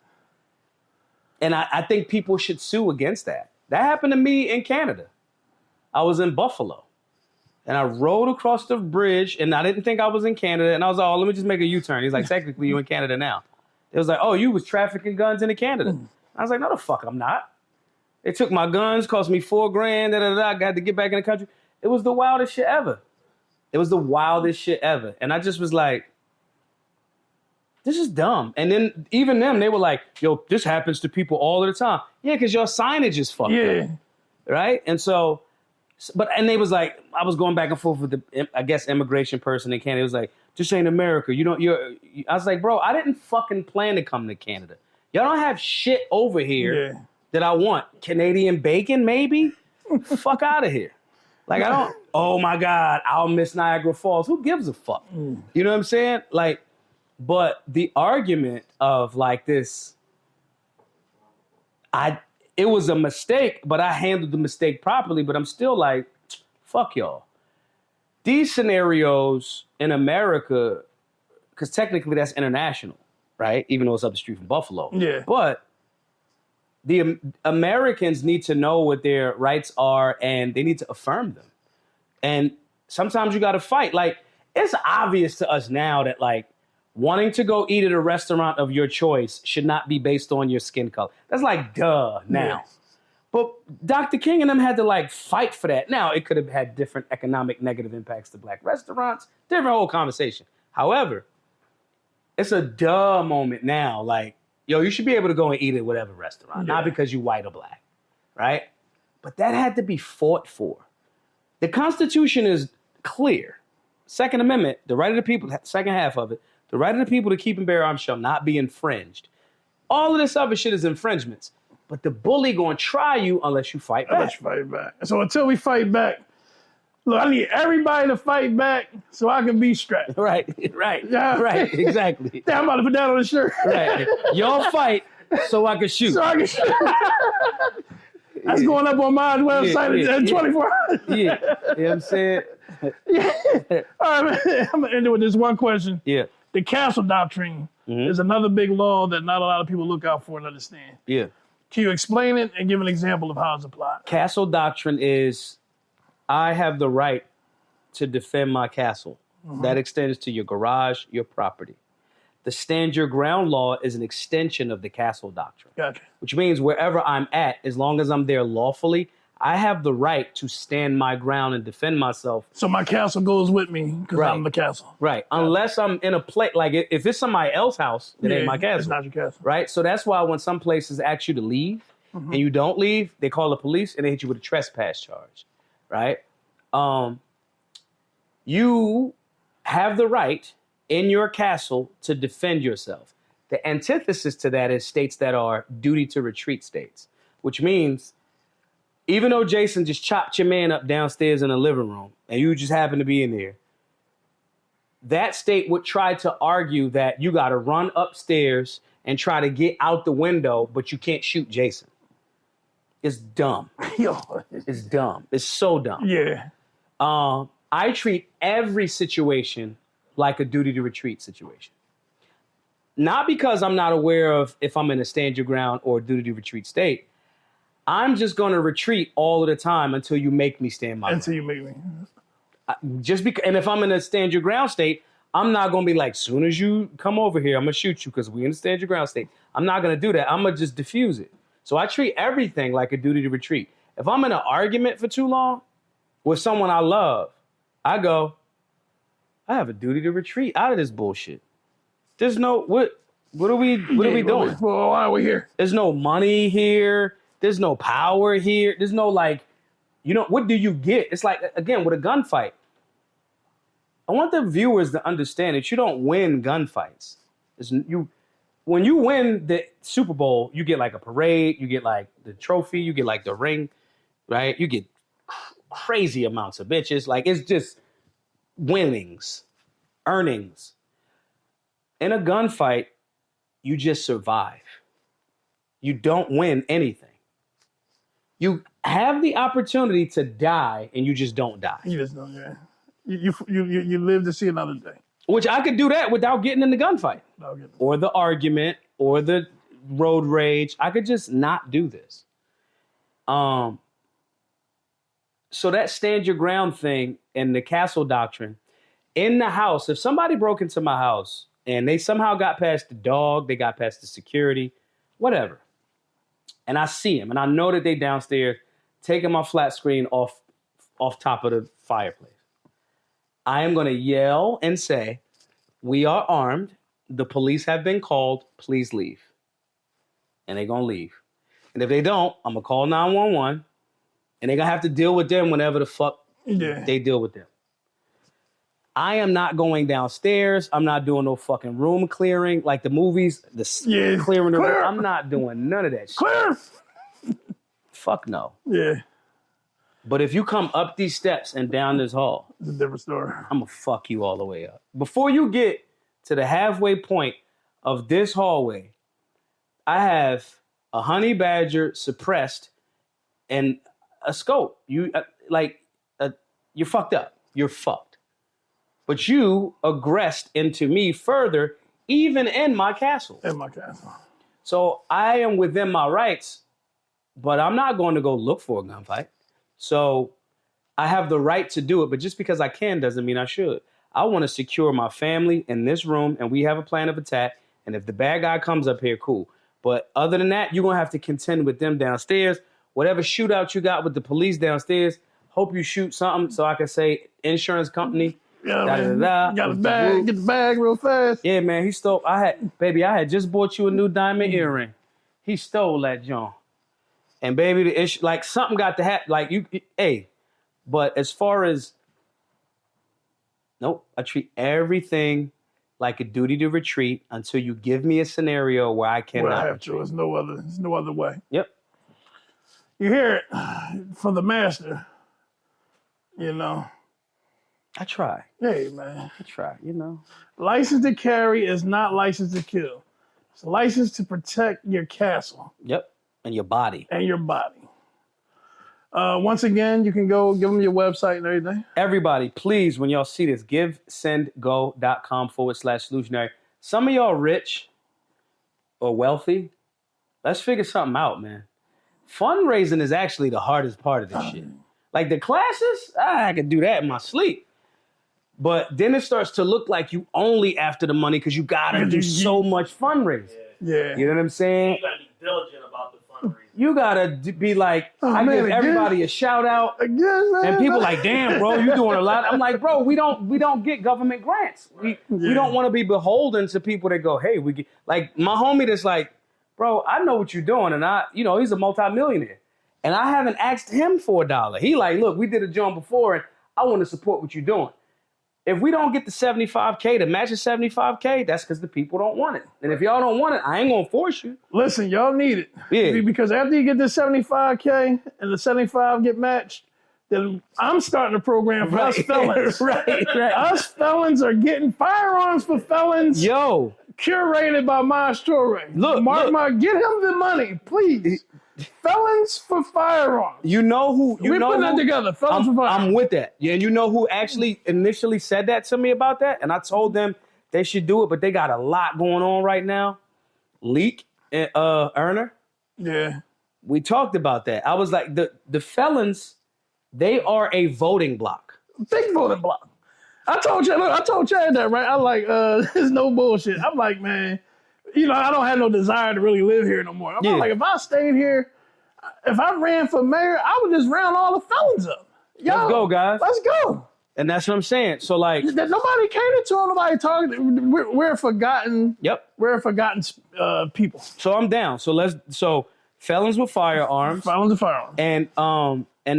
And I think people should sue against that. That happened to me in Canada. I was in Buffalo. And I rode across the bridge, and I didn't think I was in Canada. And I was like, oh, let me just make a U-turn. He's like, technically, you're in Canada now. It was like, oh, you was trafficking guns into Canada. I was like, no, the fuck, I'm not. They took my guns, cost me $4,000, I got to get back in the country. It was the wildest shit ever. And I just was like, this is dumb. And then even them, they were like, yo, this happens to people all the time. Yeah, because your signage is fucked up. Right? And so... and they was like, I was going back and forth with the, I guess, immigration person in Canada. It was like, this ain't America. I was like, bro, I didn't fucking plan to come to Canada. Y'all don't have shit over here that I want. Canadian bacon, maybe? Fuck out of here. Like, I don't, oh my God, I'll miss Niagara Falls. Who gives a fuck? You know what I'm saying? Like, but the argument of like this, it was a mistake, but I handled the mistake properly. But I'm still like, fuck y'all. These scenarios in America, because technically that's international, right? Even though it's up the street from Buffalo. Yeah. But the Americans need to know what their rights are, and they need to affirm them. And sometimes you got to fight. Like, it's obvious to us now that, like, wanting to go eat at a restaurant of your choice should not be based on your skin color. That's like, duh, now. Yeah. But Dr. King and them had to, like, fight for that. Now, it could have had different economic negative impacts to black restaurants, different whole conversation. However, it's a duh moment now. Like, yo, you should be able to go and eat at whatever restaurant, not because you white or black, right? But that had to be fought for. The Constitution is clear. Second Amendment, the right of the people, second half of it, the right of the people to keep and bear arms shall not be infringed. All of this other shit is infringements. But the bully going to try you unless you fight back. So until we fight back, look, I need everybody to fight back so I can be strapped. Right, exactly. Damn, I'm about to put that on the shirt. Right. Y'all fight so I can shoot. That's going up on my website in 24 hours. Yeah, you know what I'm saying? All right, man. I'm going to end it with this one question. Yeah. The castle doctrine is another big law that not a lot of people look out for and understand. Yeah. Can you explain it and give an example of how it's applied? Castle doctrine is, I have the right to defend my castle. That extends to your garage, your property. The stand your ground law is an extension of the castle doctrine. Gotcha. Which means wherever I'm at, as long as I'm there lawfully, I have the right to stand my ground and defend myself. So my castle goes with me because I'm the castle. Right. Unless I'm in a place, like if it's somebody else's house, it ain't my castle. It's not your castle. Right? So that's why when some places ask you to leave and you don't leave, they call the police and they hit you with a trespass charge. Right? You have the right in your castle to defend yourself. The antithesis to that is states that are duty to retreat states, which means even though Jason just chopped your man up downstairs in the living room and you just happen to be in there, that state would try to argue that you got to run upstairs and try to get out the window, but you can't shoot Jason. It's dumb. It's dumb. It's so dumb. Yeah. I treat every situation like a duty to retreat situation. Not because I'm not aware of if I'm in a stand your ground or duty to retreat state. I'm just going to retreat all of the time until you make me stand my ground. Until you make me. And if I'm in a stand your ground state, I'm not going to be like, soon as you come over here, I'm going to shoot you because we in a stand your ground state. I'm not going to do that. I'm going to just diffuse it. So I treat everything like a duty to retreat. If I'm in an argument for too long with someone I love, I go, I have a duty to retreat out of this bullshit. There's no, what are we doing? Well, why are we here? There's no money here. There's no power here. There's no what do you get? It's like, again, with a gunfight. I want the viewers to understand that you don't win gunfights. When you win the Super Bowl, you get like a parade, you get like the trophy, you get like the ring, right? You get crazy amounts of bitches. Like, it's just winnings, earnings. In a gunfight, you just survive. You don't win anything. You have the opportunity to die, and you just don't die. You just don't, yeah. You live to see another day. Which I could do that without getting in the gunfight. Or the argument, or the road rage. I could just not do this. So that stand your ground thing and the castle doctrine, in the house, if somebody broke into my house and they somehow got past the dog, they got past the security, whatever, and I see them and I know that they downstairs taking my flat screen off top of the fireplace, I am going to yell and say, we are armed. The police have been called. Please leave. And they're going to leave. And if they don't, I'm going to call 911 and they're going to have to deal with them whenever the fuck they deal with them. I am not going downstairs. I'm not doing no fucking room clearing like the movies. Clearing the room. I'm not doing none of that shit. Clear! Fuck no. Yeah. But if you come up these steps and down this hall, it's a different story. I'm going to fuck you all the way up. Before you get to the halfway point of this hallway, I have a honey badger suppressed and a scope. You're fucked up. You're fucked. But you aggressed into me further, even in my castle. So I am within my rights, but I'm not going to go look for a gunfight. So I have the right to do it, but just because I can doesn't mean I should. I want to secure my family in this room, and we have a plan of attack. And if the bad guy comes up here, cool. But other than that, you're going to have to contend with them downstairs. Whatever shootout you got with the police downstairs, hope you shoot something so I can say insurance company. Yeah, man. Got the bag, get the bag real fast. Yeah, man, he stole. I had just bought you a new diamond earring. He stole that John. And baby, the issue, like something got to happen. Like but as far as, nope, I treat everything like a duty to retreat until you give me a scenario where I cannot. Well, I have to. There's no other way. Yep. You hear it from the master. You know. I try. Hey, man. I try, you know. License to carry is not license to kill. It's a license to protect your castle. Yep. And your body. Once again, you can go give them your website and everything. Everybody, please, when y'all see this, givesendgo.com/solutionary. Some of y'all rich or wealthy. Let's figure something out, man. Fundraising is actually the hardest part of this shit. Like the classes, I could do that in my sleep. But then it starts to look like you only after the money because you got to do so much fundraising. Yeah. You know what I'm saying? You got to be diligent about the fundraising. You got to be like, I give everybody a shout out. Again, man. And people like, damn, bro, you doing a lot. I'm like, bro, we don't get government grants. We don't want to be beholden to people that go, hey, we get, like my homie that's like, bro, I know what you're doing. And he's a multimillionaire. And I haven't asked him for $1. He like, look, we did a joint before and I want to support what you're doing. If we don't get the $75K to match the $75K, that's because the people don't want it. And if y'all don't want it, I ain't going to force you. Listen, y'all need it. Yeah. Because after you get the $75K and the $75 get matched, then I'm starting a program for us felons. right. Us felons are getting firearms for felons. Yo. Curated by Maj Toure. Look. Get him the money, please. Felons for firearms. You know who? We're putting that together. Felons for firearms. I'm with that. Yeah, and you know who actually initially said that to me about that? And I told them they should do it, but they got a lot going on right now. Leak and Erner. Yeah. We talked about that. I was like, the felons, they are a voting block. Big voting block. I told Chad that, right? I'm like, there's no bullshit. I'm like, man, I don't have no desire to really live here no more. I'm like, if I stayed here, if I ran for mayor, I would just round all the felons up. Yo, let's go, guys. Let's go. And that's what I'm saying. So, like, nobody catered to him. Nobody talked. We're forgotten. Yep. We're a forgotten people. So I'm down. So felons with firearms. Felons with firearms. And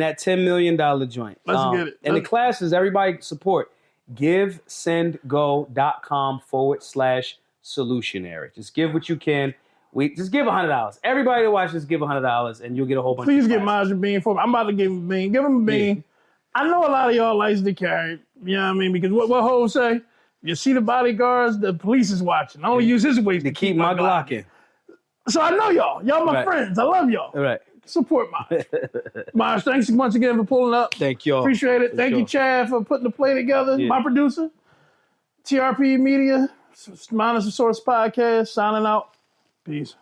that $10 million joint. Let's get it. And the classes, everybody support. GiveSendGo.com/solutionary. Just give what you can. Just give $100. Everybody that watches, give $100, and you'll get a whole bunch. Please of get Maj a bean for me. I'm about to give him a bean. Give him a bean. Yeah. I know a lot of y'all likes to carry. You know what I mean? Because what Hov say? You see the bodyguards, the police is watching. I only use his weight to keep my Glock in. So I know y'all. Y'all my friends. I love y'all. All right. Support Maj. Maj, thanks once again for pulling up. Thank y'all. Appreciate it. Thank you, Chad, for putting the play together. Yeah. My producer, TRP Media, Minus the Source Podcast, signing out. Peace.